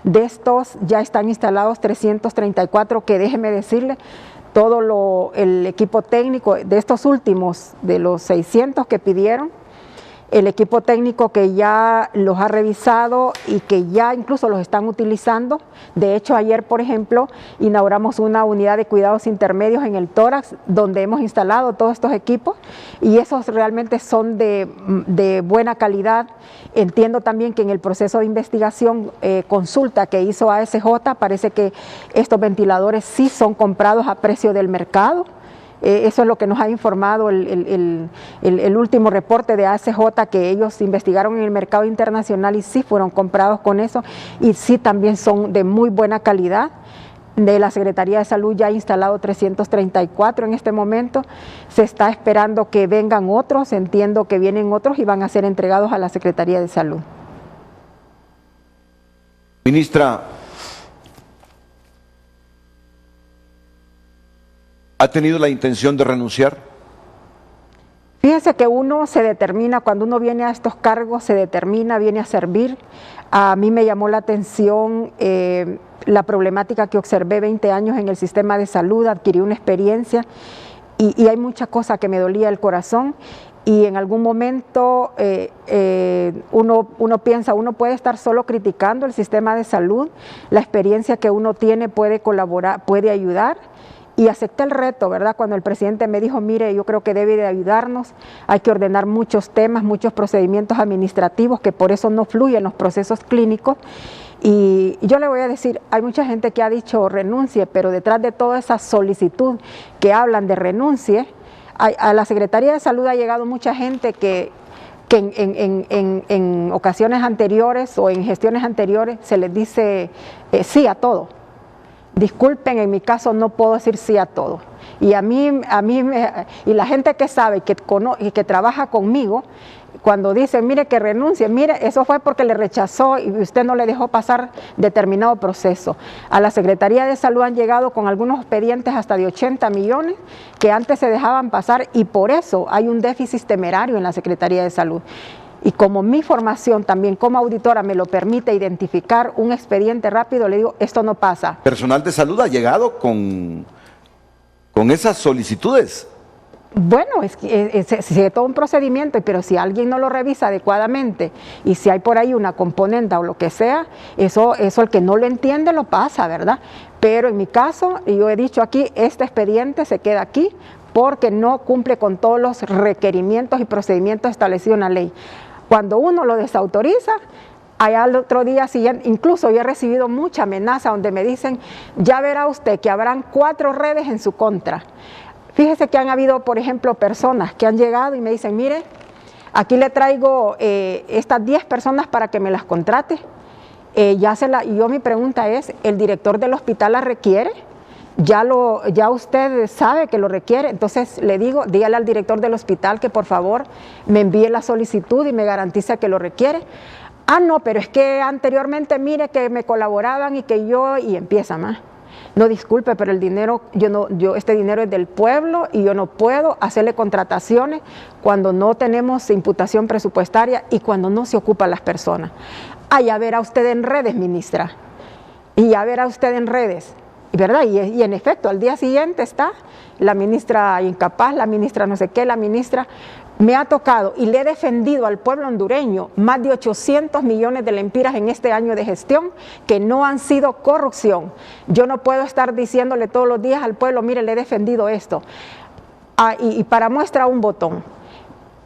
De estos ya están instalados 334 que déjeme decirle, todo el equipo técnico de estos últimos, de los 600 que pidieron, el equipo técnico que ya los ha revisado y que ya incluso los están utilizando. De hecho, ayer, por ejemplo, inauguramos una unidad de cuidados intermedios en el tórax, donde hemos instalado todos estos equipos y esos realmente son de buena calidad. Entiendo también que en el proceso de investigación, consulta que hizo ASJ, parece que estos ventiladores sí son comprados a precio del mercado. Eso es lo que nos ha informado el último reporte de ASJ, que ellos investigaron en el mercado internacional y sí fueron comprados con eso y sí también son de muy buena calidad. De la Secretaría de Salud ya ha instalado 334 en este momento, se está esperando que vengan otros, entiendo que vienen otros y van a ser entregados a la Secretaría de Salud. Ministra, ¿ha tenido la intención de renunciar? Fíjese que uno se determina, cuando uno viene a estos cargos, se determina, viene a servir. A mí me llamó la atención la problemática que observé 20 años en el sistema de salud, adquirí una experiencia y hay muchas cosas que me dolía el corazón y en algún momento uno piensa, uno puede estar solo criticando el sistema de salud, la experiencia que uno tiene puede colaborar, puede ayudar, y acepté el reto, ¿verdad? Cuando el presidente me dijo, mire, yo creo que debe de ayudarnos, hay que ordenar muchos temas, muchos procedimientos administrativos, que por eso no fluyen los procesos clínicos. Y yo le voy a decir, hay mucha gente que ha dicho renuncie, pero detrás de toda esa solicitud que hablan de renuncie, a la Secretaría de Salud ha llegado mucha gente que en ocasiones anteriores o en gestiones anteriores se les dice sí a todo. Disculpen, en mi caso no puedo decir sí a todo. Y y la gente que sabe y que trabaja conmigo, cuando dicen, mire que renuncie, mire, eso fue porque le rechazó y usted no le dejó pasar determinado proceso. A la Secretaría de Salud han llegado con algunos expedientes hasta de 80 millones que antes se dejaban pasar, y por eso hay un déficit temerario en la Secretaría de Salud. Y como mi formación también como auditora me lo permite identificar un expediente rápido, le digo, esto no pasa. ¿Personal de salud ha llegado con esas solicitudes? Bueno, es que sigue todo un procedimiento, pero si alguien no lo revisa adecuadamente y si hay por ahí una componente o lo que sea, eso el que no lo entiende lo pasa, ¿verdad? Pero en mi caso, yo he dicho aquí, este expediente se queda aquí porque no cumple con todos los requerimientos y procedimientos establecidos en la ley. Cuando uno lo desautoriza, allá al otro día siguiente, incluso yo he recibido mucha amenaza donde me dicen, ya verá usted que habrán 4 redes en su contra. Fíjese que han habido, por ejemplo, personas que han llegado y me dicen, mire, aquí le traigo estas 10 personas para que me las contrate. Y yo mi pregunta es, ¿el director del hospital la requiere? Ya usted sabe que lo requiere, entonces le digo, dígale al director del hospital que por favor me envíe la solicitud y me garantice que lo requiere. Ah, no, pero es que anteriormente mire que me colaboraban y empieza más. No, disculpe, pero el dinero, este dinero es del pueblo y yo no puedo hacerle contrataciones cuando no tenemos imputación presupuestaria y cuando no se ocupan las personas. Ah, ya verá usted en redes, ministra, y ya verá usted en redes. ¿Verdad? Y en efecto, al día siguiente está la ministra incapaz, la ministra no sé qué, la ministra me ha tocado y le he defendido al pueblo hondureño más de 800 millones de lempiras en este año de gestión que no han sido corrupción. Yo no puedo estar diciéndole todos los días al pueblo, mire, le he defendido esto. Y para muestra un botón.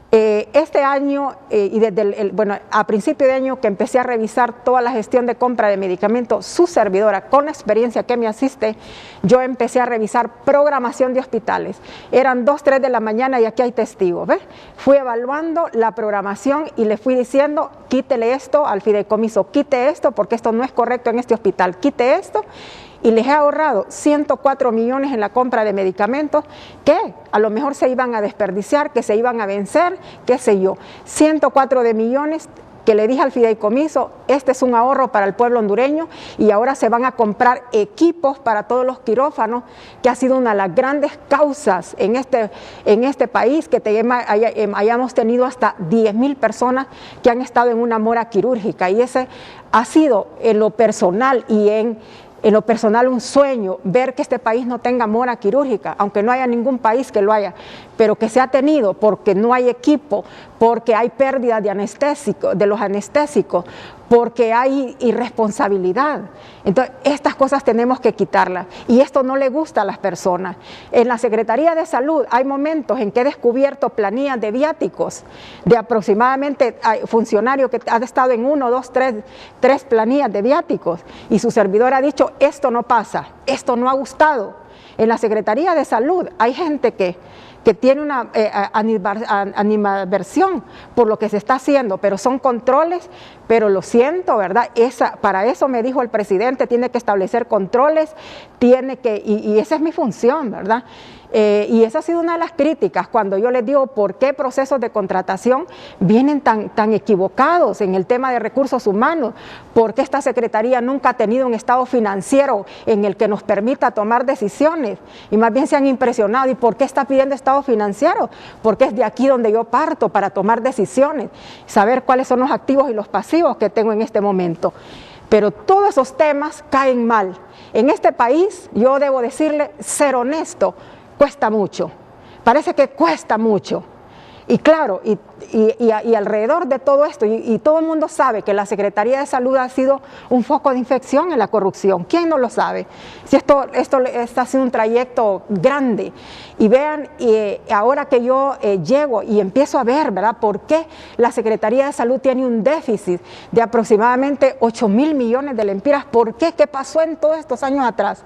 Este año y desde a principio de año que empecé a revisar toda la gestión de compra de medicamentos, su servidora con la experiencia que me asiste, yo empecé a revisar programación de hospitales. Eran 2, 3 de la mañana y aquí hay testigos, ¿ves? Fui evaluando la programación y le fui diciendo, quítele esto al fideicomiso, quite esto porque esto no es correcto en este hospital, quite esto. Y les he ahorrado 104 millones en la compra de medicamentos que a lo mejor se iban a desperdiciar, que se iban a vencer, qué sé yo. 104 de millones que le dije al fideicomiso, este es un ahorro para el pueblo hondureño y ahora se van a comprar equipos para todos los quirófanos, que ha sido una de las grandes causas en este país, que hayamos tenido hasta 10,000 personas que han estado en una mora quirúrgica, y ese ha sido en lo personal un sueño, ver que este país no tenga mora quirúrgica, aunque no haya ningún país que lo haya, pero que se ha tenido porque no hay equipo, porque hay pérdida de los anestésicos, porque hay irresponsabilidad. Entonces, estas cosas tenemos que quitarlas, y esto no le gusta a las personas. En la Secretaría de Salud hay momentos en que he descubierto planillas de viáticos de aproximadamente funcionarios que han estado en 1, 2, 3 planillas de viáticos, y su servidor ha dicho, esto no pasa, esto no ha gustado. En la Secretaría de Salud hay gente que tiene una animadversión por lo que se está haciendo, pero son controles, pero lo siento, ¿verdad? Para eso me dijo el presidente, tiene que establecer controles, y esa es mi función, ¿verdad? Y esa ha sido una de las críticas cuando yo les digo por qué procesos de contratación vienen tan equivocados en el tema de recursos humanos, por qué esta Secretaría nunca ha tenido un estado financiero en el que nos permita tomar decisiones, y más bien se han impresionado. ¿Y por qué está pidiendo estado financiero? Porque es de aquí donde yo parto para tomar decisiones, saber cuáles son los activos y los pasivos que tengo en este momento. Pero todos esos temas caen mal. En este país, yo debo decirle, ser honesto cuesta mucho, parece que cuesta mucho. Y claro, y alrededor de todo esto, y todo el mundo sabe que la Secretaría de Salud ha sido un foco de infección en la corrupción. ¿Quién no lo sabe? Si esto ha sido un trayecto grande. Y vean, ahora que yo llego y empiezo a ver, ¿verdad?, por qué la Secretaría de Salud tiene un déficit de aproximadamente 8.000 millones de lempiras. ¿Por qué? ¿Qué pasó en todos estos años atrás?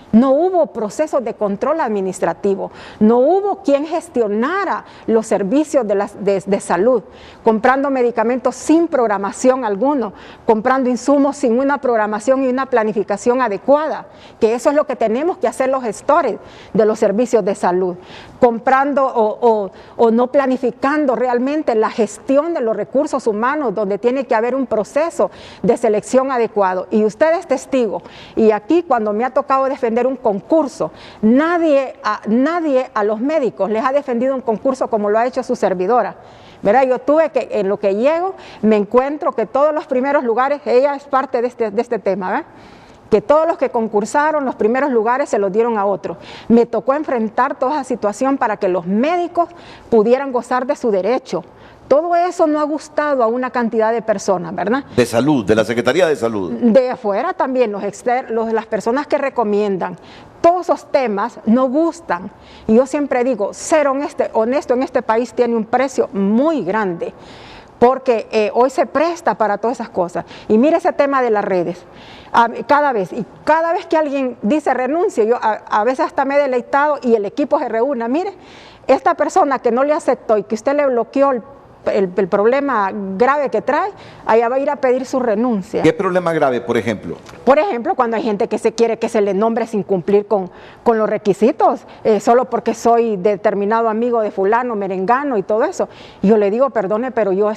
No hubo procesos de control administrativo, no hubo quien gestionara los servicios de salud, comprando medicamentos sin programación alguno, comprando insumos sin una programación y una planificación adecuada, que eso es lo que tenemos que hacer los gestores de los servicios de salud, comprando o no planificando realmente la gestión de los recursos humanos, donde tiene que haber un proceso de selección adecuado. Y usted es testigo, y aquí cuando me ha tocado defender un concurso, nadie a los médicos les ha defendido un concurso como lo ha hecho su servidora. ¿Verdad? Yo tuve que, en lo que llego, me encuentro que todos los primeros lugares, ella es parte de este tema, ¿verdad?, que todos los que concursaron los primeros lugares se los dieron a otros. Me tocó enfrentar toda esa situación para que los médicos pudieran gozar de su derecho. Todo eso no ha gustado a una cantidad de personas, ¿verdad? De salud, de la Secretaría de Salud. De afuera también, las personas que recomiendan. Todos esos temas no gustan. Y yo siempre digo, ser honesto en este país tiene un precio muy grande, porque hoy se presta para todas esas cosas. Y mire ese tema de las redes. Cada vez que alguien dice renuncie, yo a veces hasta me he deleitado y el equipo se reúne. Mire, esta persona que no le aceptó y que usted le bloqueó el problema grave que trae, allá va a ir a pedir su renuncia. ¿Qué problema grave, por ejemplo? Por ejemplo, cuando hay gente que se quiere que se le nombre sin cumplir con los requisitos, solo porque soy determinado amigo de fulano, merengano y todo eso. Y yo le digo, perdone, pero yo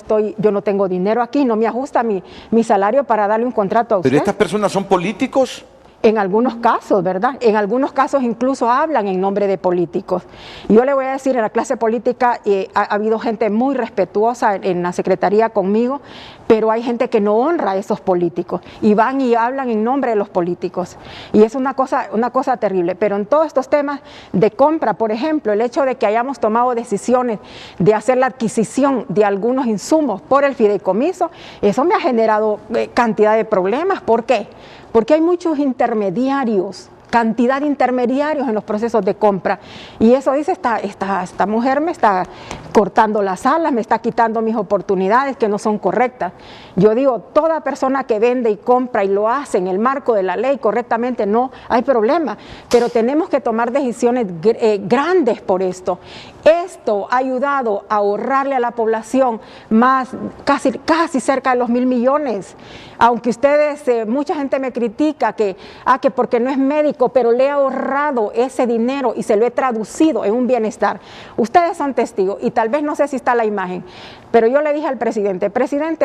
no tengo dinero aquí, no me ajusta mi salario para darle un contrato a usted. ¿Pero estas personas son políticos? En algunos casos, ¿verdad? En algunos casos incluso hablan en nombre de políticos. Yo le voy a decir, en la clase política ha habido gente muy respetuosa en la Secretaría conmigo, pero hay gente que no honra a esos políticos y van y hablan en nombre de los políticos. Y es una cosa terrible. Pero en todos estos temas de compra, por ejemplo, el hecho de que hayamos tomado decisiones de hacer la adquisición de algunos insumos por el fideicomiso, eso me ha generado cantidad de problemas. ¿Por qué? Porque hay muchos intermediarios, cantidad de intermediarios en los procesos de compra. Y eso dice, esta mujer me está cortando las alas, me está quitando mis oportunidades que no son correctas. Yo digo, toda persona que vende y compra y lo hace en el marco de la ley correctamente, no hay problema. Pero tenemos que tomar decisiones grandes por esto. Esto ha ayudado a ahorrarle a la población casi cerca de los 1.000 millones. Aunque mucha gente me critica que porque no es médico, pero le he ahorrado ese dinero y se lo he traducido en un bienestar. Ustedes son testigos y tal vez no sé si está la imagen, pero yo le dije al presidente,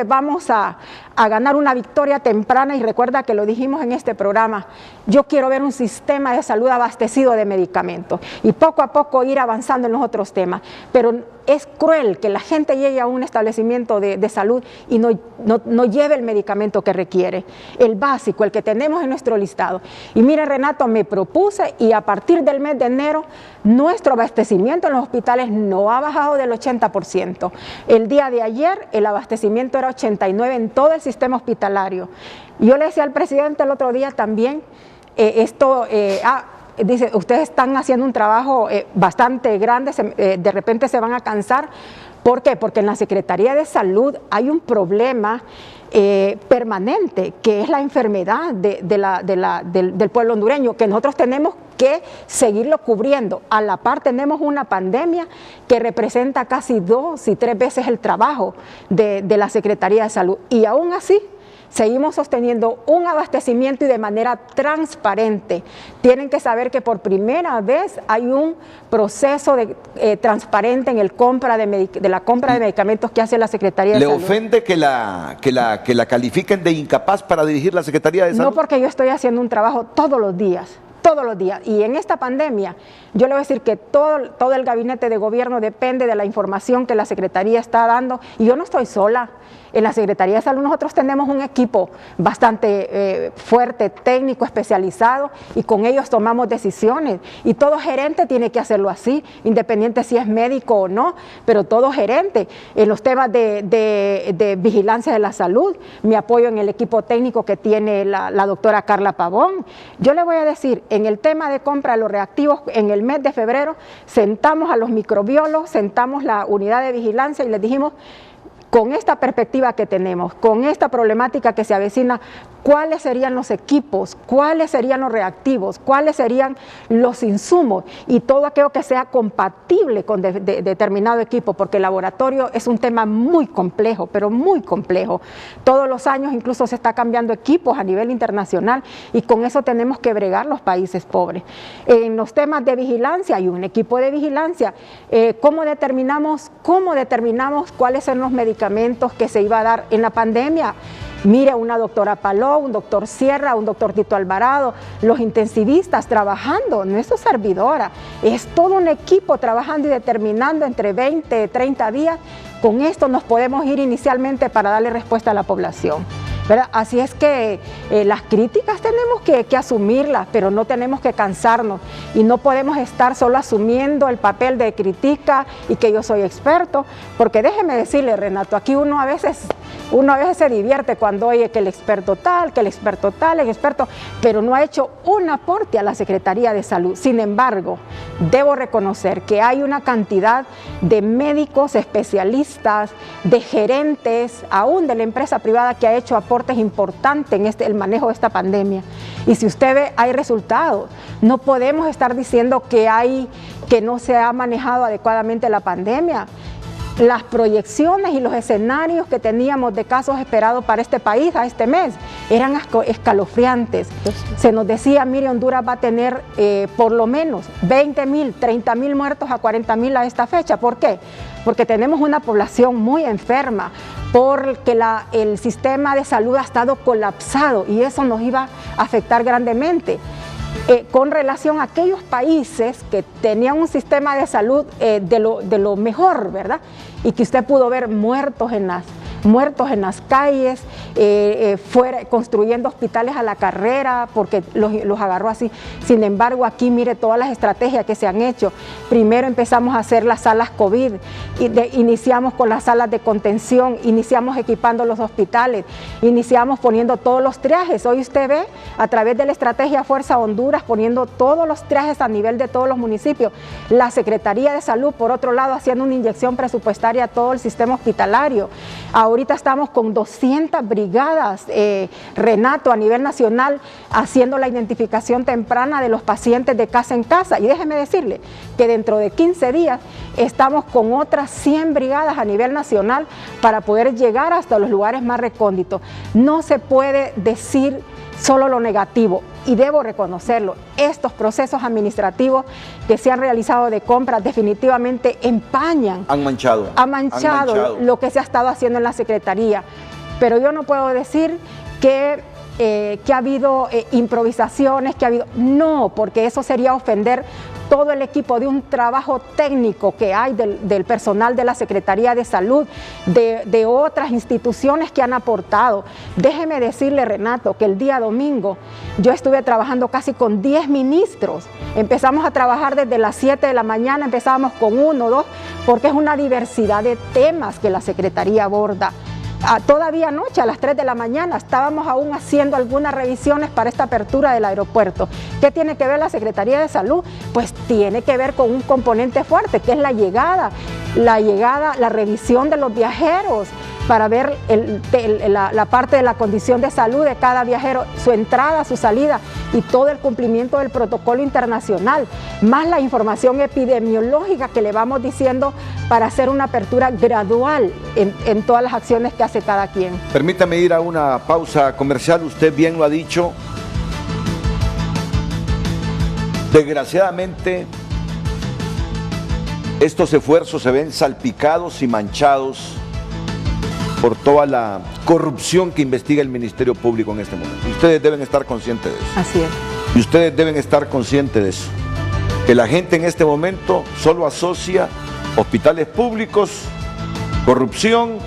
vamos a ganar una victoria temprana, y recuerda que lo dijimos en este programa, yo quiero ver un sistema de salud abastecido de medicamentos y poco a poco ir avanzando en los otros temas, pero es cruel que la gente llegue a un establecimiento de salud y no lleve el medicamento que requiere, el básico, el que tenemos en nuestro listado. Y mire, Renato, me propuse, y a partir del mes de enero nuestro abastecimiento en los hospitales no ha bajado del 80%. El día de ayer el abastecimiento era 89% en todo el sistema hospitalario. Yo le decía al presidente el otro día también, dice, ustedes están haciendo un trabajo bastante grande, de repente se van a cansar. ¿Por qué? Porque en la Secretaría de Salud hay un problema permanente, que es la enfermedad del pueblo hondureño, que nosotros tenemos que seguirlo cubriendo. A la par tenemos una pandemia que representa casi 2 y 3 veces el trabajo de la Secretaría de Salud. Y aún así, seguimos sosteniendo un abastecimiento y de manera transparente. Tienen que saber que por primera vez hay un proceso transparente en la compra de medicamentos que hace la Secretaría de Salud. ¿Le ofende que la califiquen de incapaz para dirigir la Secretaría de Salud? No, porque yo estoy haciendo un trabajo todos los días. todos los días. Y en esta pandemia, yo le voy a decir que todo el gabinete de gobierno depende de la información que la Secretaría está dando, y yo no estoy sola. En la Secretaría de Salud nosotros tenemos un equipo bastante fuerte, técnico, especializado, y con ellos tomamos decisiones. Y todo gerente tiene que hacerlo así, independiente si es médico o no, pero todo gerente. En los temas de vigilancia de la salud, me apoyo en el equipo técnico que tiene la doctora Carla Pavón. Yo le voy a decir, en el tema de compra de los reactivos, en el mes de febrero, sentamos a los microbiólogos, sentamos la unidad de vigilancia y les dijimos, con esta perspectiva que tenemos, con esta problemática que se avecina, cuáles serían los equipos, cuáles serían los reactivos, cuáles serían los insumos y todo aquello que sea compatible con determinado equipo, porque el laboratorio es un tema muy complejo, pero muy complejo. Todos los años incluso se está cambiando equipos a nivel internacional y con eso tenemos que bregar los países pobres. En los temas de vigilancia, hay un equipo de vigilancia. ¿Cómo determinamos cuáles son los medicamentos que se iba a dar en la pandemia? Mire, una doctora Paló, un doctor Sierra, un doctor Tito Alvarado, los intensivistas trabajando, no es su servidora, es todo un equipo trabajando y determinando entre 20 y 30 días. Con esto nos podemos ir inicialmente para darle respuesta a la población, ¿verdad? Así es que las críticas tenemos que asumirlas, pero no tenemos que cansarnos y no podemos estar solo asumiendo el papel de critica y que yo soy experto, porque déjeme decirle, Renato, aquí uno a veces se divierte cuando oye que el experto tal, el experto, pero no ha hecho un aporte a la Secretaría de Salud. Sin embargo, debo reconocer que hay una cantidad de médicos especialistas, de gerentes, aún de la empresa privada que ha hecho aportes importantes en el manejo de esta pandemia. Y si usted ve, hay resultados. No podemos estar diciendo que no se ha manejado adecuadamente la pandemia. Las proyecciones y los escenarios que teníamos de casos esperados para este país a este mes eran escalofriantes. Se nos decía, mire, Honduras va a tener por lo menos 20,000, 30,000 muertos a 40,000 a esta fecha. ¿Por qué? Porque tenemos una población muy enferma, porque el sistema de salud ha estado colapsado y eso nos iba a afectar grandemente. Con relación a aquellos países que tenían un sistema de salud de lo mejor, ¿verdad? Y que usted pudo ver muertos en las calles, construyendo hospitales a la carrera, porque los agarró así. Sin embargo, aquí mire todas las estrategias que se han hecho. Primero empezamos a hacer las salas COVID, iniciamos con las salas de contención, iniciamos equipando los hospitales, iniciamos poniendo todos los triajes. Hoy usted ve, a través de la estrategia Fuerza Honduras, poniendo todos los triajes a nivel de todos los municipios. La Secretaría de Salud, por otro lado, haciendo una inyección presupuestaria a todo el sistema hospitalario. Ahorita estamos con 200 brigadas, Renato, a nivel nacional, haciendo la identificación temprana de los pacientes de casa en casa. Y déjeme decirle que dentro de 15 días estamos con otras 100 brigadas a nivel nacional para poder llegar hasta los lugares más recónditos. No se puede decir solo lo negativo, y debo reconocerlo, estos procesos administrativos que se han realizado de compras definitivamente han manchado lo que se ha estado haciendo en la Secretaría. Pero yo no puedo decir que ha habido improvisaciones, no, porque eso sería ofender todo el equipo de un trabajo técnico que hay del personal de la Secretaría de Salud, de otras instituciones que han aportado. Déjeme decirle, Renato, que el día domingo yo estuve trabajando casi con 10 ministros. Empezamos a trabajar desde las 7 de la mañana, empezábamos con 1, 2, porque es una diversidad de temas que la Secretaría aborda. Todavía anoche a las 3 de la mañana estábamos aún haciendo algunas revisiones para esta apertura del aeropuerto. ¿Qué tiene que ver la Secretaría de Salud? Pues tiene que ver con un componente fuerte, que es la llegada, la revisión de los viajeros, para ver la parte de la condición de salud de cada viajero, su entrada, su salida y todo el cumplimiento del protocolo internacional, más la información epidemiológica que le vamos diciendo para hacer una apertura gradual en todas las acciones que hace cada quien. Permítame ir a una pausa comercial, usted bien lo ha dicho. Desgraciadamente, estos esfuerzos se ven salpicados y manchados por toda la corrupción que investiga el Ministerio Público en este momento. Ustedes deben estar conscientes de eso. Así es. Y ustedes deben estar conscientes de eso, que la gente en este momento solo asocia hospitales públicos, corrupción,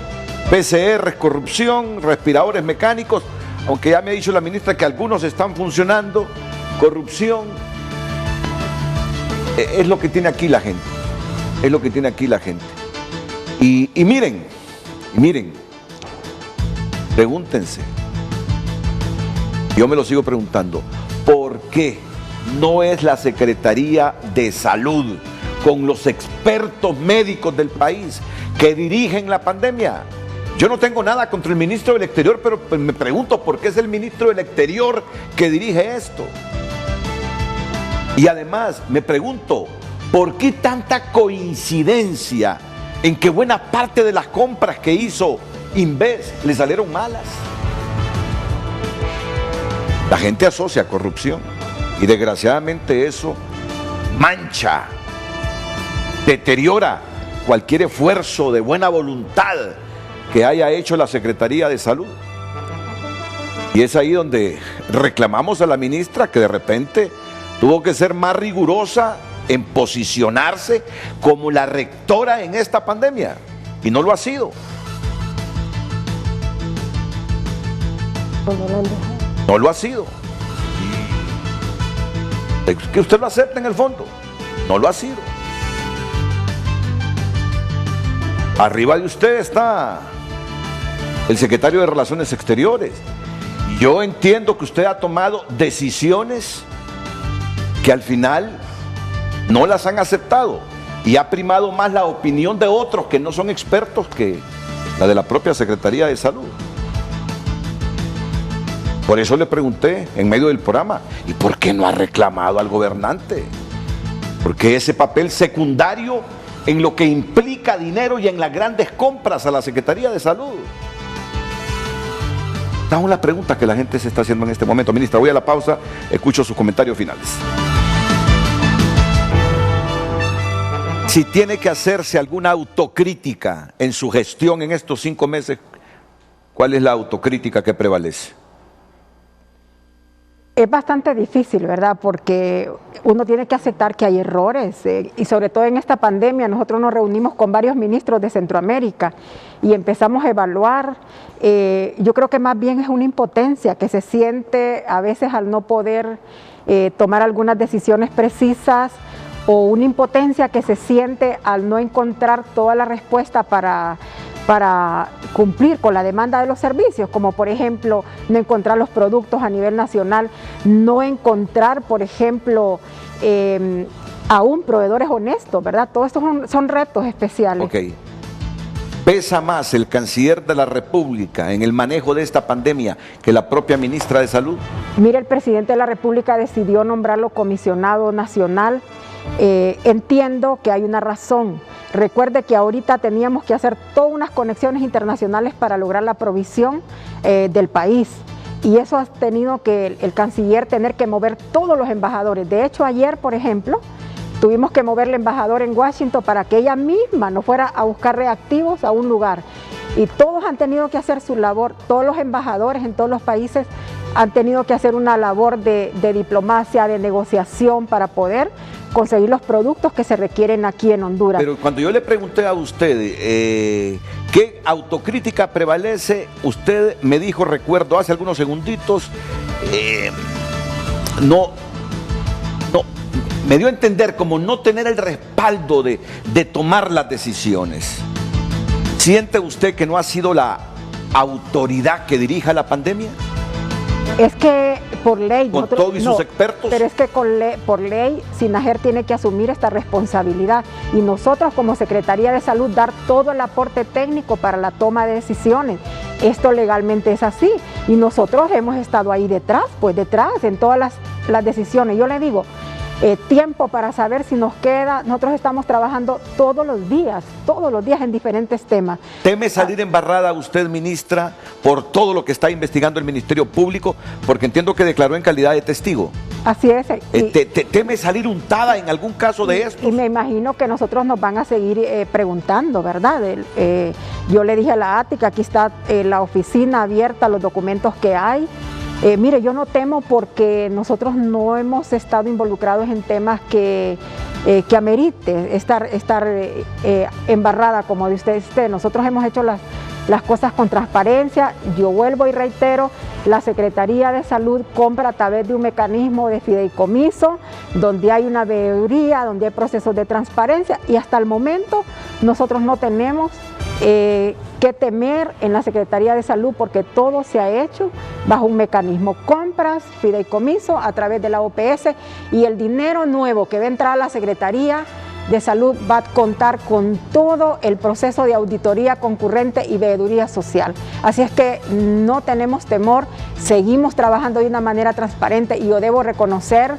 PCR, corrupción, respiradores mecánicos, aunque ya me ha dicho la ministra que algunos están funcionando, corrupción. Es lo que tiene aquí la gente, es lo que tiene aquí la gente. Y miren, pregúntense, yo me lo sigo preguntando, ¿por qué no es la Secretaría de Salud con los expertos médicos del país que dirigen la pandemia? Yo no tengo nada contra el ministro del Exterior, pero me pregunto por qué es el ministro del Exterior que dirige esto. Y además me pregunto, ¿por qué tanta coincidencia en que buena parte de las compras que hizo Inves le salieron malas? La gente asocia corrupción y desgraciadamente eso mancha, deteriora cualquier esfuerzo de buena voluntad que haya hecho la Secretaría de Salud. Y es ahí donde reclamamos a la ministra que de repente tuvo que ser más rigurosa en posicionarse como la rectora en esta pandemia, y no lo ha sido. No lo ha sido. Que usted lo acepte en el fondo, no lo ha sido. Arriba de usted está el secretario de Relaciones Exteriores. Yo entiendo que usted ha tomado decisiones que al final no las han aceptado y ha primado más la opinión de otros que no son expertos que la de la propia Secretaría de Salud. Por eso le pregunté en medio del programa, ¿y por qué no ha reclamado al gobernante? Porque ese papel secundario en lo que implica dinero y en las grandes compras a la Secretaría de Salud. Estas son las preguntas que la gente se está haciendo en este momento. Ministra, voy a la pausa, escucho sus comentarios finales. Si tiene que hacerse alguna autocrítica en su gestión en estos 5 meses, ¿cuál es la autocrítica que prevalece? Es bastante difícil, ¿verdad? Porque uno tiene que aceptar que hay errores y sobre todo en esta pandemia nosotros nos reunimos con varios ministros de Centroamérica y empezamos a evaluar. Yo creo que más bien es una impotencia que se siente a veces al no poder tomar algunas decisiones precisas, o una impotencia que se siente al no encontrar toda la respuesta para cumplir con la demanda de los servicios, como por ejemplo no encontrar los productos a nivel nacional, no encontrar por ejemplo aún proveedores honestos, ¿verdad? Todos estos son retos especiales. Ok. ¿Pesa más el canciller de la República en el manejo de esta pandemia que la propia ministra de Salud? Mire, el presidente de la República decidió nombrarlo comisionado nacional. Entiendo que hay una razón. Recuerde que ahorita teníamos que hacer todas unas conexiones internacionales para lograr la provisión del país. Y eso ha tenido que el canciller tener que mover todos los embajadores. De hecho, ayer, por ejemplo, tuvimos que mover al embajador en Washington para que ella misma nos fuera a buscar reactivos a un lugar. Y todos han tenido que hacer su labor, todos los embajadores en todos los países han tenido que hacer una labor de diplomacia, de negociación para poder conseguir los productos que se requieren aquí en Honduras. Pero cuando yo le pregunté a usted qué autocrítica prevalece, usted me dijo, recuerdo hace algunos segunditos, me dio a entender como no tener el respaldo de tomar las decisiones. ¿Siente usted que no ha sido la autoridad que dirija la pandemia? Es que por ley... ¿Con todos y sus expertos? Pero es que por ley SINAGER tiene que asumir esta responsabilidad y nosotros como Secretaría de Salud dar todo el aporte técnico para la toma de decisiones. Esto legalmente es así y nosotros hemos estado ahí detrás en todas las decisiones. Yo le digo, tiempo para saber si nos queda, nosotros estamos trabajando todos los días en diferentes temas. ¿Teme salir embarrada usted, ministra, por todo lo que está investigando el Ministerio Público? Porque entiendo que declaró en calidad de testigo. Así es. ¿Teme salir untada en algún caso de esto? Y me imagino que nosotros nos van a seguir preguntando, ¿verdad? Yo le dije a la ATI que aquí está la oficina abierta, los documentos que hay. Mire, yo no temo porque nosotros no hemos estado involucrados en temas que amerite estar embarrada como dice usted. Nosotros hemos hecho las cosas con transparencia. Yo vuelvo y reitero, la Secretaría de Salud compra a través de un mecanismo de fideicomiso, donde hay una veeduría, donde hay procesos de transparencia, y hasta el momento nosotros no tenemos que temer en la Secretaría de Salud porque todo se ha hecho bajo un mecanismo, compras, fideicomiso a través de la OPS, y el dinero nuevo que va a entrar a la Secretaría de Salud va a contar con todo el proceso de auditoría concurrente y veeduría social. Así es que no tenemos temor, seguimos trabajando de una manera transparente, y yo debo reconocer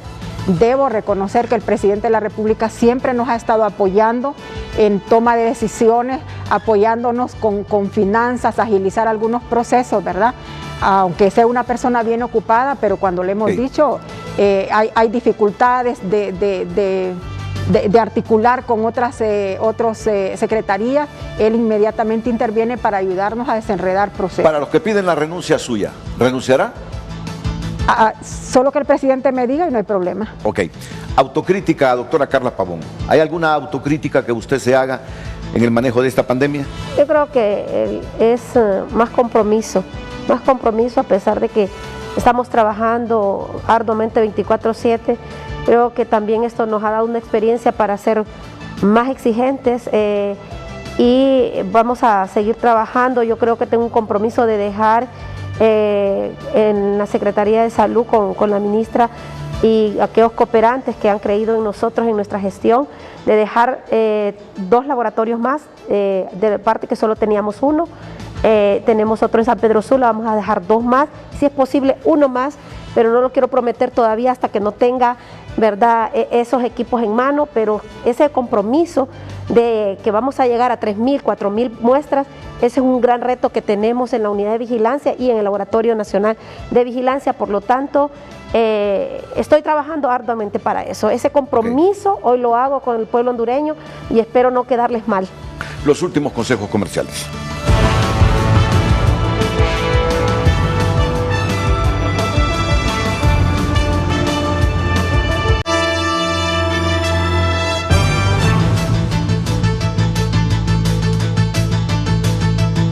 que el presidente de la República siempre nos ha estado apoyando en toma de decisiones, apoyándonos con finanzas, agilizar algunos procesos, ¿verdad? Aunque sea una persona bien ocupada, pero cuando le hemos dicho, hay dificultades de articular con otras secretarías, él inmediatamente interviene para ayudarnos a desenredar procesos. Para los que piden la renuncia suya, ¿renunciará? Solo que el presidente me diga y no hay problema. Ok. Autocrítica, doctora Carla Pavón. ¿Hay alguna autocrítica que usted se haga en el manejo de esta pandemia? Yo creo que es más compromiso a pesar de que estamos trabajando arduamente 24/7. Creo que también esto nos ha dado una experiencia para ser más exigentes y vamos a seguir trabajando. Yo creo que tengo un compromiso de dejar en la Secretaría de Salud con la ministra y aquellos cooperantes que han creído en nosotros, en nuestra gestión, de dejar 2 laboratorios más, de parte que solo teníamos uno. Tenemos otro en San Pedro Sula, vamos a dejar 2 más, si es posible 1 más, pero no lo quiero prometer todavía hasta que no tenga, ¿verdad?, esos equipos en mano, pero ese compromiso de que vamos a llegar a 3.000, 4.000 muestras, ese es un gran reto que tenemos en la unidad de vigilancia y en el Laboratorio Nacional de Vigilancia. Por lo tanto, estoy trabajando arduamente para eso. Ese compromiso hoy lo hago con el pueblo hondureño y espero no quedarles mal. Los últimos consejos comerciales.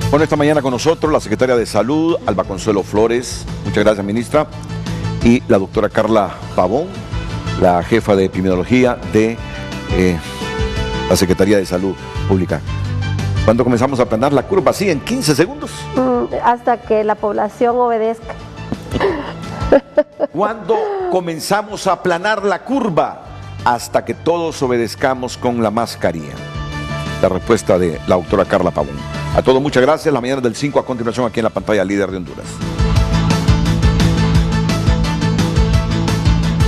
Bueno, esta mañana con nosotros la secretaria de Salud, Alba Consuelo Flores, muchas gracias, ministra, y la doctora Carla Pavón, la jefa de epidemiología de la Secretaría de Salud Pública. ¿Cuándo comenzamos a aplanar la curva? ¿Así en 15 segundos? Hasta que la población obedezca. ¿Cuándo comenzamos a aplanar la curva? Hasta que todos obedezcamos con la mascarilla. La respuesta de la doctora Carla Pavón. A todos muchas gracias. La mañana del 5 a continuación aquí en la pantalla Líder de Honduras.